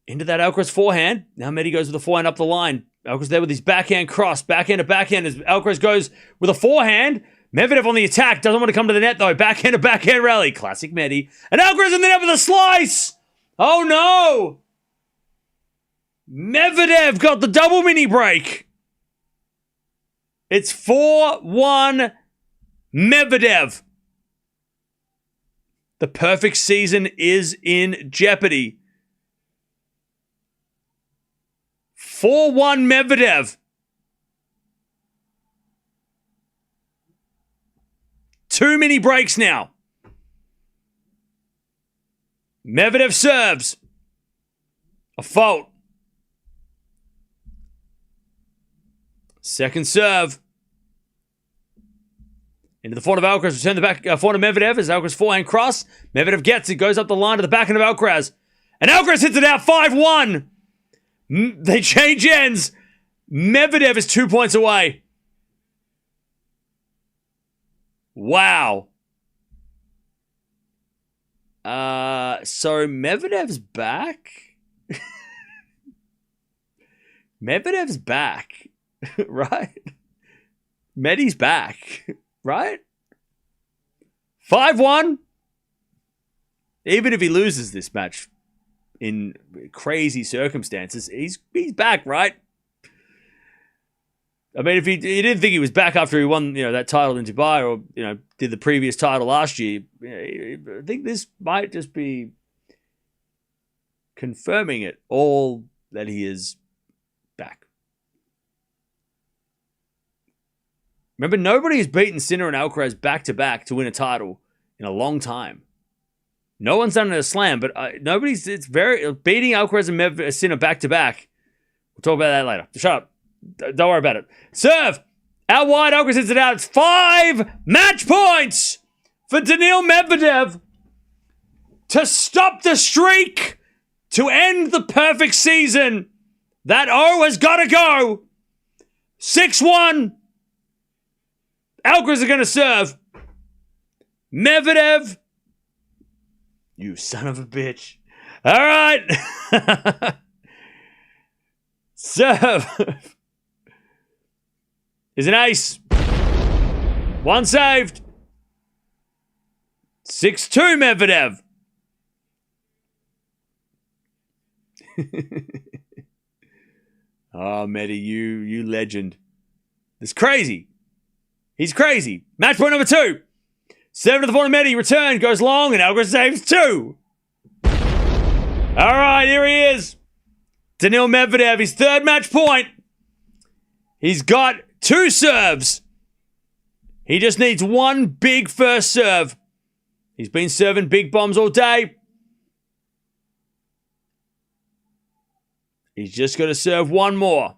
Into that Alcaraz forehand. Now Medi goes with the forehand up the line. Alcaraz there with his backhand cross. Backhand to backhand as Alcaraz goes with a forehand. Medvedev on the attack. Doesn't want to come to the net though. Backhand to backhand rally. Classic Medi. And Alcaraz in the net with a slice. Oh no. Medvedev got the double mini break. It's 4-1 Medvedev. The perfect season is in jeopardy. 4-1 Medvedev. 2 mini breaks now. Medvedev serves. A fault. Second serve. Into the forehand of Alcaraz. Return the back forehand of Medvedev as Alcaraz forehand cross. Medvedev gets it. Goes up the line to the backhand of Alcaraz. And Alcaraz hits it out 5-1. They change ends. Medvedev is 2 points away. Wow. So Medvedev's back? Medvedev's back, right? Medi's back, right? 5-1. Even if he loses this match in crazy circumstances, he's back, right? I mean, if he didn't think he was back after he won, that title in Dubai, or did the previous title last year, I think this might just be confirming it all that he is back. Remember, nobody has beaten Sinner and Alcaraz back to back to win a title in a long time. No one's done it in a slam, but nobody's. It's very beating Alcaraz and Sinner back to back. We'll talk about that later. Shut up. Don't worry about it. Serve. Out wide. Alcaraz hits it out. It's 5 match points for Daniil Medvedev to stop the streak, to end the perfect season. That O has got to go. 6-1. Alcaraz are going to serve. Medvedev. You son of a bitch. All right. Serve. Is an ace. 1 saved. 6-2 Medvedev. Oh, Medi, you legend. It's crazy. He's crazy. Match point number 2. 7 to the 4 Medi. Return. Goes long, and Alcaraz saves 2. All right, here he is. Daniil Medvedev, his 3rd match point. He's got 2 serves. He just needs 1 big first serve. He's been serving big bombs all day. He's just got to serve 1 more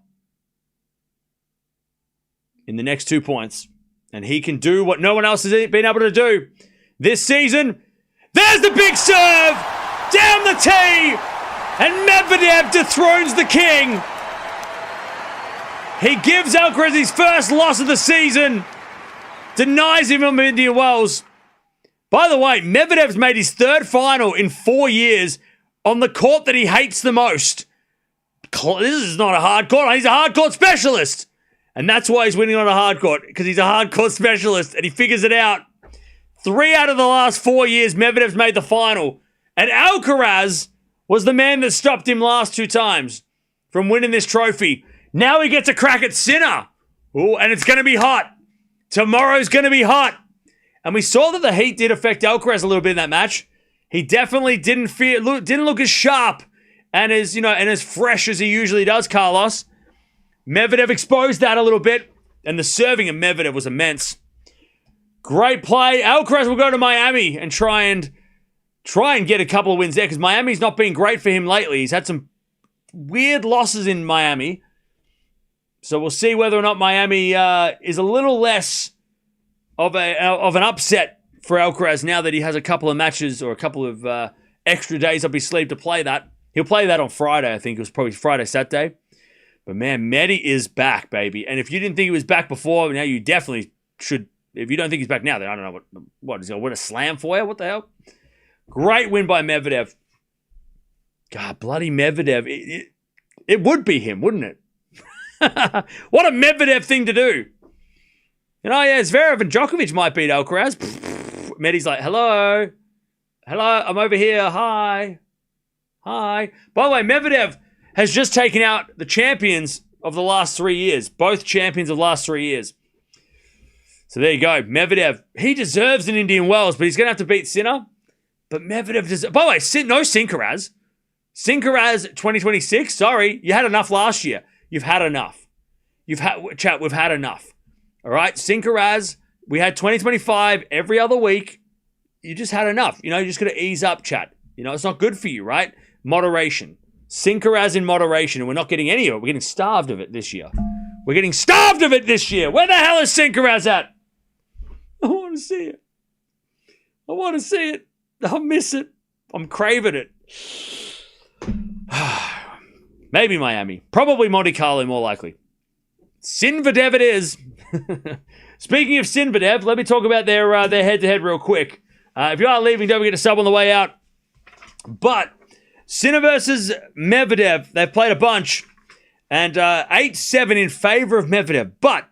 in the next 2 points. And he can do what no one else has been able to do this season. There's the big serve! Down the tee! And Medvedev dethrones the king. He gives Alcaraz his first loss of the season. Denies him on Indian Wells. By the way, Medvedev's made his 3rd final in 4 years on the court that he hates the most. This is not a hard court. He's a hard court specialist. And that's why he's winning on a hard court, because he's a hard court specialist and he figures it out. 3 out of the last 4 years, Medvedev's made the final. And Alcaraz was the man that stopped him last 2 times from winning this trophy. Now he gets a crack at Sinner. Ooh, and it's going to be hot. Tomorrow's going to be hot. And we saw that the heat did affect Alcaraz a little bit in that match. He definitely didn't look as sharp and as fresh as he usually does, Carlos. Medvedev exposed that a little bit, and the serving of Medvedev was immense. Great play. Alcaraz will go to Miami and try and get a couple of wins there, because Miami's not been great for him lately. He's had some weird losses in Miami. So we'll see whether or not Miami is a little less of an upset for Alcaraz now that he has a couple of matches or a couple of extra days up his sleeve to play that. He'll play that on Friday, I think. It was probably Friday, Saturday. But man, Medi is back, baby. And if you didn't think he was back before, now you definitely should. If you don't think he's back now, then I don't know what is he going to win a slam for you? What the hell? Great win by Medvedev. God, bloody Medvedev. It would be him, wouldn't it? What a Medvedev thing to do. Zverev and Djokovic might beat Alcaraz. Medi's like, hello. I'm over here. Hi. By the way, Medvedev has just taken out the champions of the last 3 years. Both champions of the last 3 years. So there you go. Medvedev, he deserves an Indian Wells, but he's going to have to beat Sinner. But Medvedev deserves... By the way, no Sincaraz. Sincaraz 2026, sorry. You had enough last year. You've had enough. We've had enough. All right? Sincaraz, we had 2025 every other week. You just had enough. You just got to ease up, chat. It's not good for you, right? Moderation. Sincaraz in moderation, and we're not getting any of it. We're getting starved of it this year. Where the hell is Sincaraz at? I want to see it. I'll miss it. I'm craving it. Maybe Miami. Probably Monte Carlo, more likely. Sinvedev it is. Speaking of Sinvedev, let me talk about their head-to-head real quick. If you are leaving, don't forget to sub on the way out. But Sinner versus Medvedev, they've played a bunch. And 8-7 in favor of Medvedev. But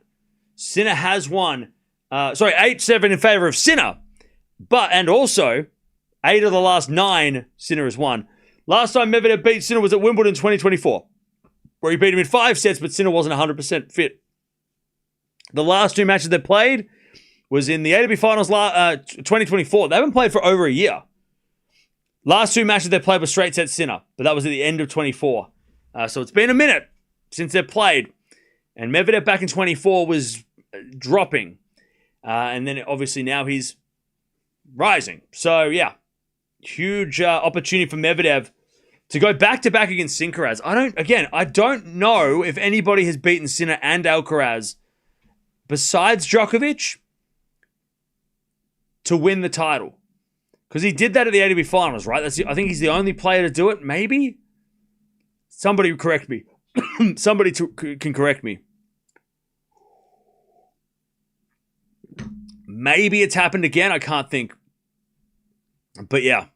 Sinner has won. 8-7 in favor of Sinner. And also, 8 of the last 9, Sinner has won. Last time Medvedev beat Sinner was at Wimbledon 2024, where he beat him in 5 sets, but Sinner wasn't 100% fit. The last 2 matches they played was in the ATP Finals 2024. They haven't played for over a year. Last 2 matches they played were straight set Sinner, but that was at the end of 24. So it's been a minute since they've played. And Medvedev back in 24 was dropping. And then obviously now he's rising. So yeah, huge opportunity for Medvedev to go back-to-back against Sincaraz. I don't know if anybody has beaten Sinner and Alcaraz besides Djokovic to win the title. Because he did that at the ATP Finals, right? I think he's the only player to do it, maybe? Somebody correct me. Somebody can correct me. Maybe it's happened again. I can't think. But yeah.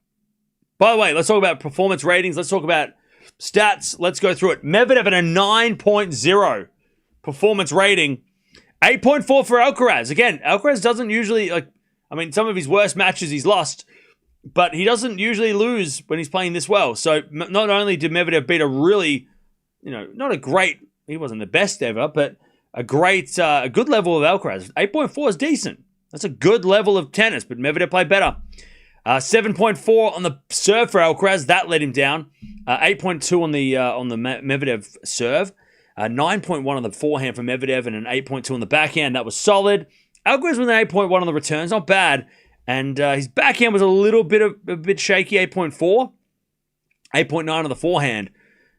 By the way, let's talk about performance ratings. Let's talk about stats. Let's go through it. Medvedev at a 9.0 performance rating. 8.4 for Alcaraz. Again, Alcaraz doesn't usually, some of his worst matches he's lost, but he doesn't usually lose when he's playing this well. So not only did Medvedev beat a really, not a great the best ever, but a good level of Alcaraz. 8.4 is decent. That's a good level of tennis, but Medvedev played better. 7.4 on the serve for Alcaraz. That let him down. 8.2 on the Medvedev serve. 9.1 on the forehand for Medvedev and an 8.2 on the backhand. That was solid. Alcaraz with an 8.1 on the returns. Not bad. And his backhand was a bit shaky, 8.4. 8.9 on the forehand.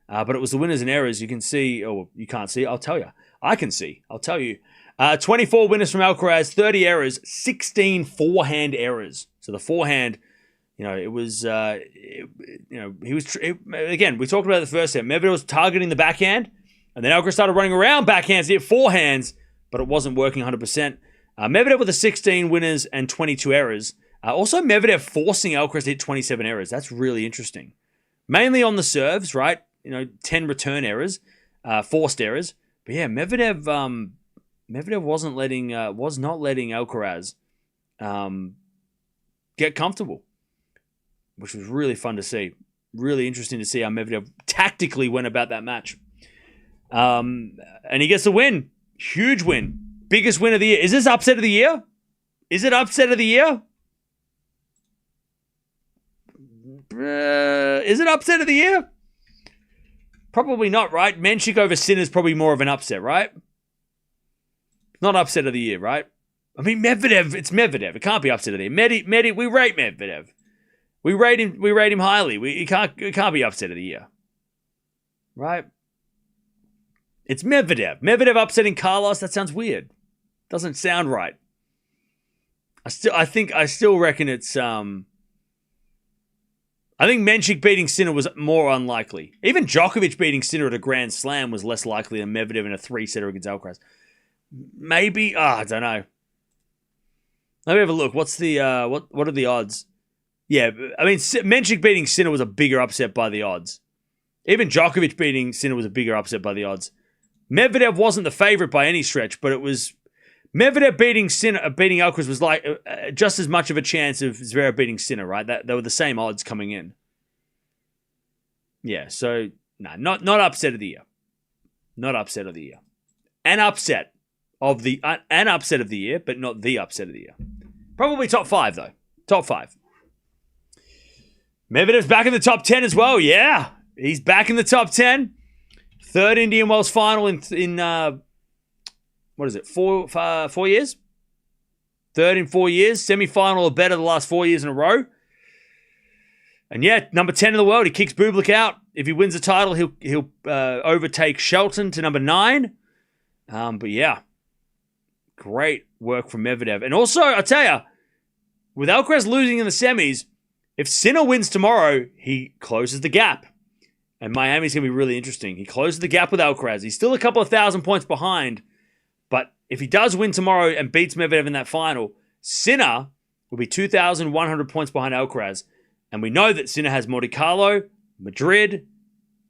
But it was the winners and errors. You can see, or you can't see, I'll tell you. I can see, I'll tell you. 24 winners from Alcaraz, 30 errors, 16 forehand errors. So the forehand, it was, again, we talked about it the first set. Medvedev was targeting the backhand, and then Alcaraz started running around backhands to hit forehands, but it wasn't working 100%. Medvedev with the 16 winners and 22 errors. Also, Medvedev forcing Alcaraz to hit 27 errors. That's really interesting. Mainly on the serves, right? 10 return errors, forced errors. But yeah, Medvedev was not letting Alcaraz get comfortable, which was really fun to see. Really interesting to see how Medvedev tactically went about that match. And he gets the win. Huge win. Biggest win of the year. Is this upset of the year? Is it upset of the year? Is it upset of the year? Probably not, right? Menchik over Sinner is probably more of an upset, right? Not upset of the year, right? I mean, Medvedev, it's Medvedev. It can't be upset of the year. Medi, we rate Medvedev. We rate him highly. It can't be upset of the year. Right? It's Medvedev. Medvedev upsetting Carlos, that sounds weird. Doesn't sound right. I still reckon it's I think Menchik beating Sinner was more unlikely. Even Djokovic beating Sinner at a Grand Slam was less likely than Medvedev in a 3-setter against Alcaraz. Maybe, I don't know. Let me have a look. What's the what are the odds? Yeah, I mean, Menchik beating Sinner was a bigger upset by the odds. Even Djokovic beating Sinner was a bigger upset by the odds. Medvedev wasn't the favorite by any stretch, but it was Medvedev beating Alcaraz was like just as much of a chance of Zverev beating Sinner, right? They were the same odds coming in. Yeah, so no, not upset of the year. Not upset of the year. An upset of the year, but not the upset of the year. Probably top 5 though. Top 5. Medvedev's back in the top 10 as well. Yeah, he's back in the top 10. Third Indian Wells final in what is it? 4 years? Third in 4 years. Semi-final or better the last 4 years in a row. And yeah, number 10 in the world. He kicks Bublik out. If he wins the title, he'll overtake Shelton to number 9. But yeah, great work from Medvedev. And also, I tell you, with Alcaraz losing in the semis, if Sinner wins tomorrow, he closes the gap. And Miami's going to be really interesting. He closes the gap with Alcaraz. He's still a couple of thousand points behind. But if he does win tomorrow and beats Medvedev in that final, Sinner will be 2,100 points behind Alcaraz. And we know that Sinner has Monte Carlo, Madrid,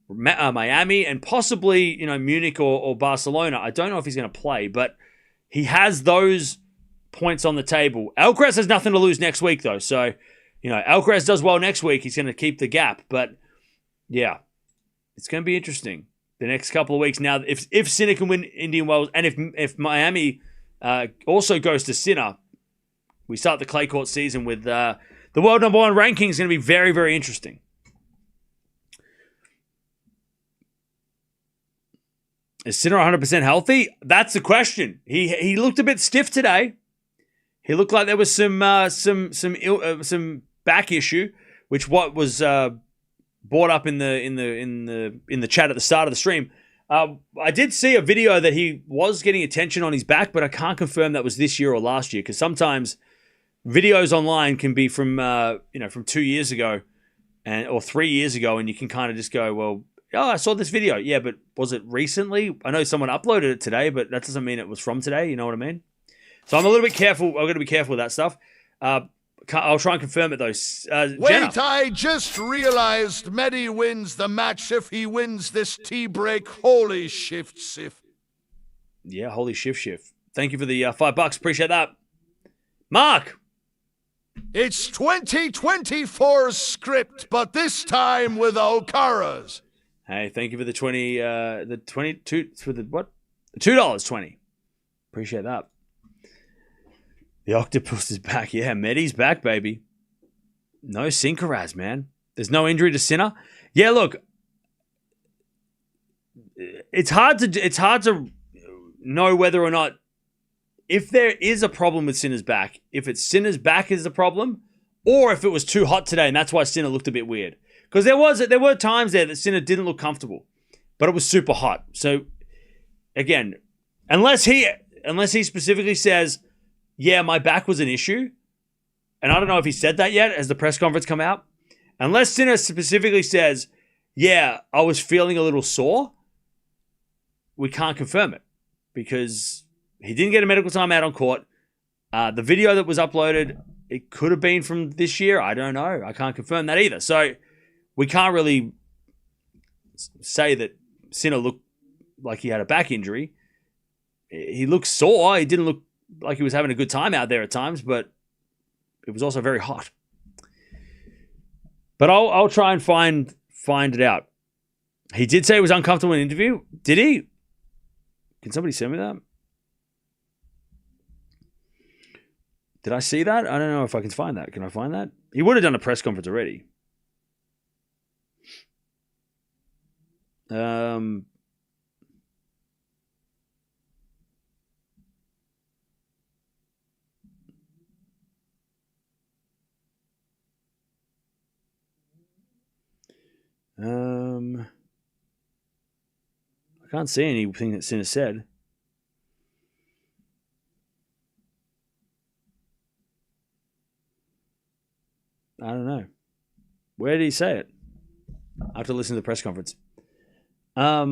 Miami, and possibly, Munich or Barcelona. I don't know if he's going to play, but he has those points on the table. Alcaraz has nothing to lose next week, though. So, Alcaraz does well next week. He's going to keep the gap. But, yeah, it's going to be interesting the next couple of weeks. Now, if Sinner can win Indian Wells, and if Miami also goes to Sinner, we start the clay court season with the world number 1 ranking is going to be very, very interesting. Is Sinner 100% healthy? That's the question. He looked a bit stiff today. He looked like there was some back issue, which was brought up in the chat at the start of the stream. I did see a video that he was getting attention on his back, but I can't confirm that was this year or last year because sometimes videos online can be from 2 years ago or 3 years ago, and you can kind of just go, well, I saw this video. Yeah, but was it recently? I know someone uploaded it today, but that doesn't mean it was from today. You know what I mean? So I'm a little bit careful. I'm going to be careful with that stuff. I'll try and confirm it, though. Wait, I just realized Medi wins the match if he wins this tiebreak. Holy shift. Yeah, holy shift. Thank you for the $5. Appreciate that. Mark! It's 2024 script, but this time with Alcaraz. Hey, thank you for the 22 for the what? $2.20. Appreciate that. The octopus is back. Yeah, Medi's back, baby. No Alcaraz, man. There's no injury to Sinner. Yeah, look, it's hard to know whether or not, if there is a problem with Sinner's back, if it's Sinner's back is the problem, or if it was too hot today and that's why Sinner looked a bit weird. Because there were times there that Sinner didn't look comfortable, but it was super hot. So again, unless he specifically says, yeah, my back was an issue, and I don't know if he said that yet as the press conference come out, unless Sinner specifically says, yeah, I was feeling a little sore, we can't confirm it because he didn't get a medical timeout on court. The video that was uploaded, it could have been from this year. I don't know. I can't confirm that either. So we can't really say that Sinner looked like he had a back injury. He looked sore. He didn't look like he was having a good time out there at times, but it was also very hot. But I'll try and find it out. He did say he was uncomfortable in an interview. Did he? Can somebody send me that? Did I see that? I don't know if I can find that. Can I find that? He would have done a press conference already. I can't see anything that Sinner said. I don't know. Where did he say it? I have to listen to the press conference. I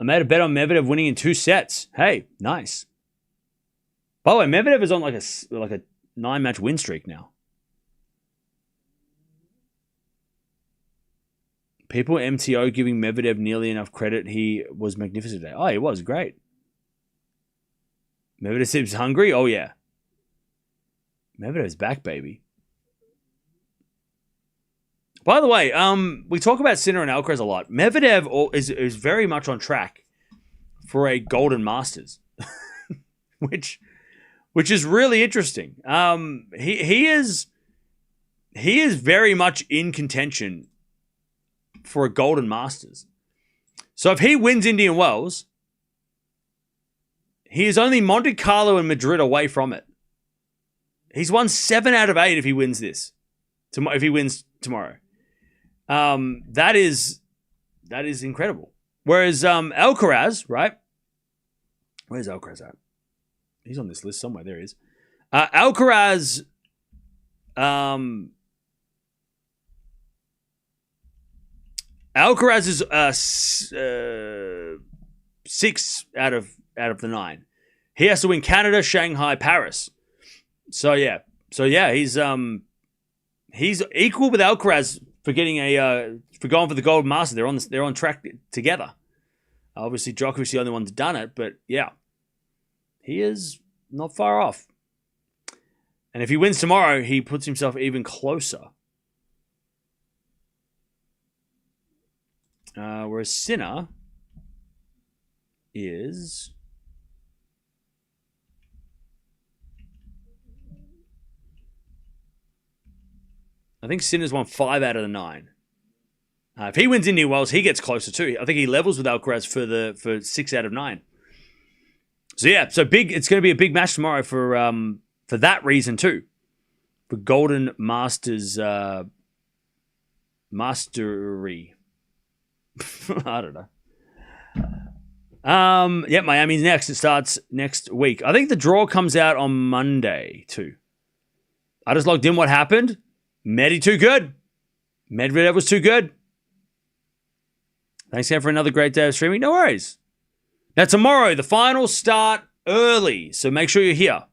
made a bet on Medvedev winning in 2 sets. Hey, nice. By the way, Medvedev is on like a 9-match win streak now. People at MTO giving Medvedev nearly enough credit. He was magnificent today. Oh, he was great. Medvedev seems hungry. Oh, yeah. Medvedev's back, baby. By the way, we talk about Sinner and Alcaraz a lot. Medvedev is very much on track for a Golden Masters, which is really interesting. He is very much in contention for a Golden Masters. So if he wins Indian Wells, he is only Monte Carlo and Madrid away from it. He's won 7 out of 8 if he wins this. If he wins tomorrow. That is incredible. Whereas Alcaraz, right? Where's Alcaraz at? He's on this list somewhere. There he is. Alcaraz is 6 out of the 9. He has to win Canada, Shanghai, Paris. So yeah, he's equal with Alcaraz for getting for going for the Golden Master. They're on track together. Obviously, Djokovic's the only one that's done it, but yeah, he is not far off. And if he wins tomorrow, he puts himself even closer. Whereas Sinner is... I think Sinner's won 5 out of the 9. If he wins Indian Wells, he gets closer too. I think he levels with Alcaraz for 6 out of 9. So yeah, big. It's going to be a big match tomorrow for that reason too. For Golden Masters Mastery. I don't know. Yeah, Miami's next. It starts next week. I think the draw comes out on Monday too. I just logged in. What happened? Medi too good. Medvedev was too good. Thanks again for another great day of streaming. No worries. Now tomorrow, the finals start early, so make sure you're here.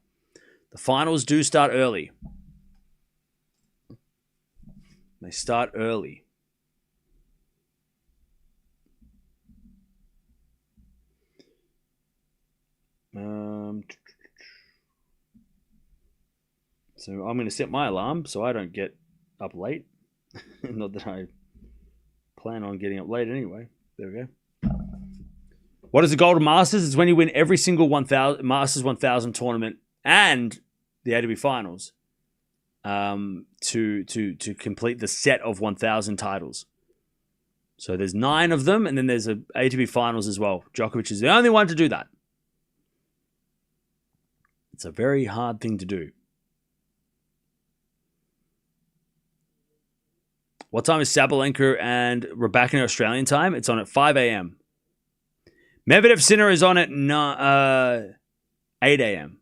The finals do start early. They start early. So I'm going to set my alarm so I don't get up late. Not that I plan on getting up late anyway. There we go. What is the Golden Masters? It's when you win every single Masters 1000 tournament and the ATP Finals to complete the set of 1000 titles. So there's 9 of them, and then there's a ATP Finals as well. Djokovic is the only one to do that. It's a very hard thing to do. What time is Sabalenka and Raducanu Australian time? It's on at 5 a.m. Medvedev Sinner is on at 8 a.m.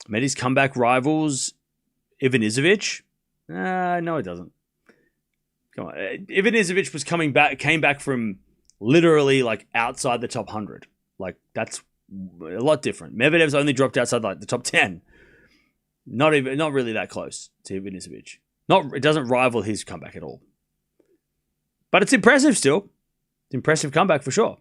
Medi's comeback rivals Ivanisevic? No, it doesn't. Come on. Ivanisevic came back from literally like outside the top 100. Like that's a lot different. Medvedev's only dropped outside like the top 10. Not really that close to Ivanisevic. It doesn't rival his comeback at all. But it's impressive still. It's an impressive comeback for sure.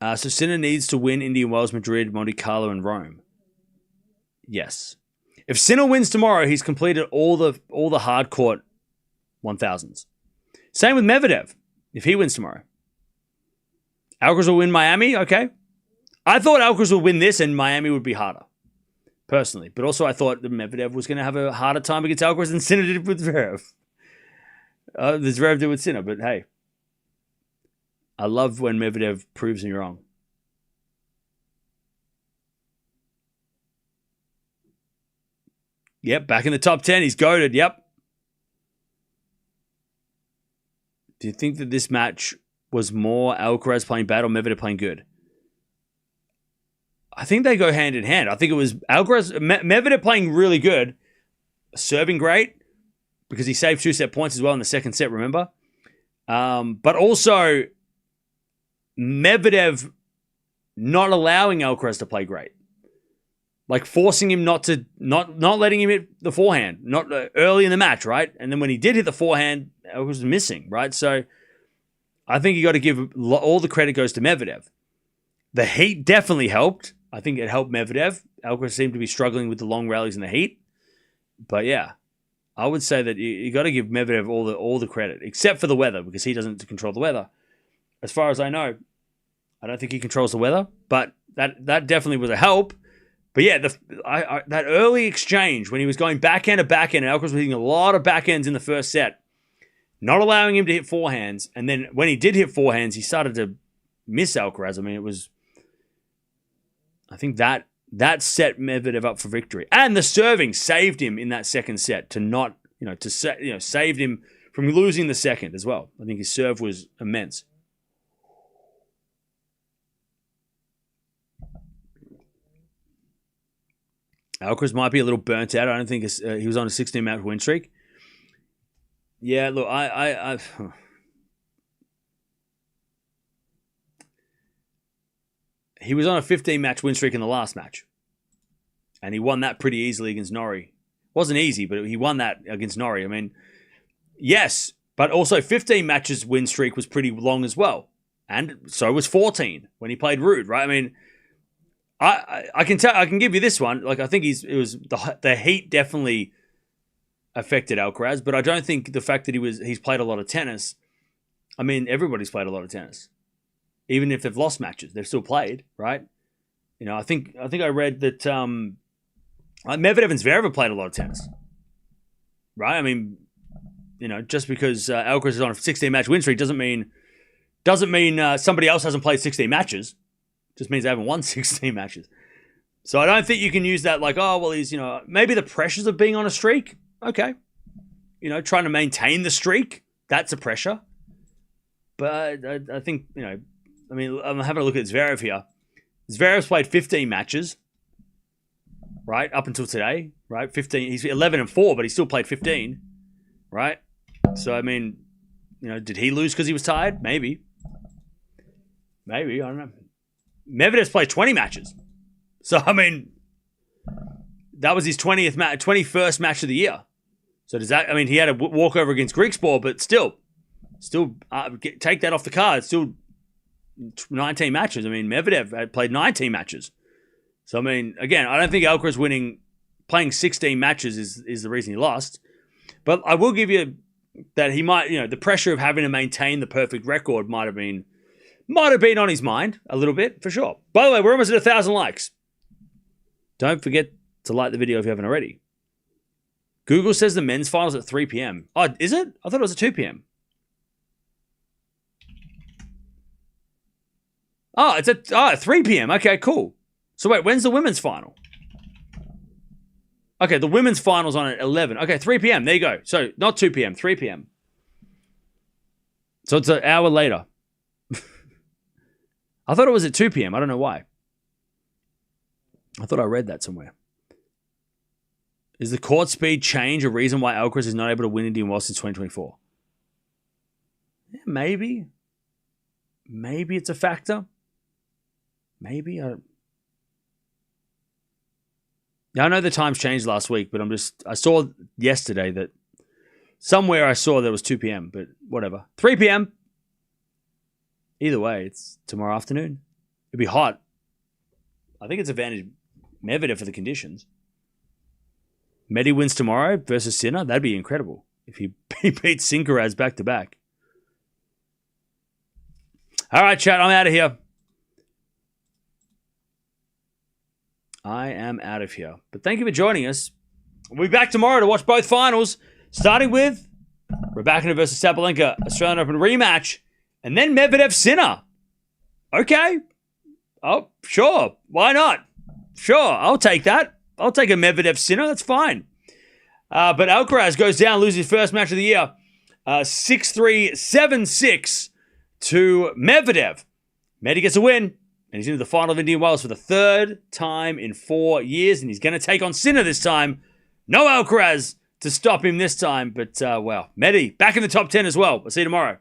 So Sinner needs to win Indian Wells, Madrid, Monte Carlo, and Rome. Yes. If Sinner wins tomorrow, he's completed all the hard court 1000s. Same with Medvedev. If he wins tomorrow. Alcaraz will win Miami. Okay. I thought Alcaraz would win this and Miami would be harder. Personally. But also I thought that Medvedev was going to have a harder time against Alcaraz than Sinner did with Zverev. Zverev did with Sinner, but hey. I love when Medvedev proves me wrong. Yep, back in the top 10. He's goated. Yep. Do you think that this match was more Alcaraz playing bad or Medvedev playing good? I think they go hand in hand. I think it was Medvedev playing really good, serving great, because he saved 2-set points as well in the second set, remember? But also Medvedev not allowing Alcaraz to play great. Like forcing him not letting him hit the forehand, not early in the match, right? And then when he did hit the forehand, Alcaraz was missing, right? So I think you got to give all the credit goes to Medvedev. The heat definitely helped. I think it helped Medvedev. Alcaraz seemed to be struggling with the long rallies in the heat. But yeah, I would say that you got to give Medvedev all the credit, except for the weather, because he doesn't control the weather. As far as I know, I don't think he controls the weather, but that definitely was a help. But yeah, that early exchange when he was going backhand to backhand, and Alcaraz was hitting a lot of backhands in the first set, not allowing him to hit forehands. And then when he did hit forehands, he started to miss Alcaraz. I mean, I think that set Medvedev up for victory. And the serving saved him in that second set saved him from losing the second as well. I think his serve was immense. Alcaraz might be a little burnt out. I don't think he was on a 16-match win streak. Yeah, look, he was on a 15-match win streak in the last match. And he won that pretty easily against Norrie. Wasn't easy, but he won that against Norrie. I mean, yes, but also 15 matches win streak was pretty long as well. And so was 14 when he played Ruud, right? I mean, I can give you this one. Like, I think it was the heat definitely affected Alcaraz, but I don't think the fact that he's played a lot of tennis. I mean, everybody's played a lot of tennis, even if they've lost matches, they've still played, right? You know, I think I read that Medvedev and Zverev have played a lot of tennis, right? I mean, you know, just because Alcaraz is on a 16-match win streak doesn't mean somebody else hasn't played 16 matches. Just means they haven't won 16 matches. So I don't think you can use that like, oh, well, he's, maybe the pressures of being on a streak. Okay. Trying to maintain the streak. That's a pressure. But I think, I'm having a look at Zverev here. Zverev's played 15 matches, right? Up until today, right? 15. He's 11-4, but he still played 15, right? So, I mean, did he lose because he was tired? Maybe. I don't know. Medvedev's played 20 matches. So, I mean, that was his 21st match of the year. So, does that, he had a walkover against Griekspoor, but still take that off the card. Still 19 matches. Medvedev had played 19 matches. So, again, I don't think Alcaraz winning playing 16 matches is the reason he lost. But I will give you that he might, the pressure of having to maintain the perfect record might have been on his mind a little bit, for sure. By the way, we're almost at 1,000 likes. Don't forget to like the video if you haven't already. Google says the men's finals at 3 p.m. Oh, is it? I thought it was at 2 p.m. Oh, it's at 3 p.m. Okay, cool. So wait, when's the women's final? Okay, the women's final's on at 11. Okay, 3 p.m. There you go. So not 2 p.m., 3 p.m. So it's an hour later. I thought it was at 2 p.m. I don't know why. I thought I read that somewhere. Is the court speed change a reason why Alcaraz is not able to win Indian Wells since 2024? Yeah, maybe. Maybe it's a factor. Maybe. I know the times changed last week, but I saw yesterday that somewhere I saw there was 2 p.m., but whatever. 3 p.m. Either way, it's tomorrow afternoon. It'll be hot. I think it's advantage Medvedev for the conditions. Medi wins tomorrow versus Sinner. That'd be incredible if he beats Alcaraz back to back. All right, chat. I'm out of here. I am out of here. But thank you for joining us. We'll be back tomorrow to watch both finals, starting with Raducanu versus Sabalenka, Australian Open rematch, and then Medvedev Sinner. Okay. Oh, sure. Why not? Sure, I'll take that. I'll take a Medvedev Sinner. That's fine. But Alcaraz goes down, loses his first match of the year. 6-3, 7-6 to Medvedev. Medi gets a win, and he's into the final of Indian Wells for the third time in 4 years, and he's going to take on Sinner this time. No Alcaraz to stop him this time, but, well, Medi back in the top 10 as well. I'll see you tomorrow.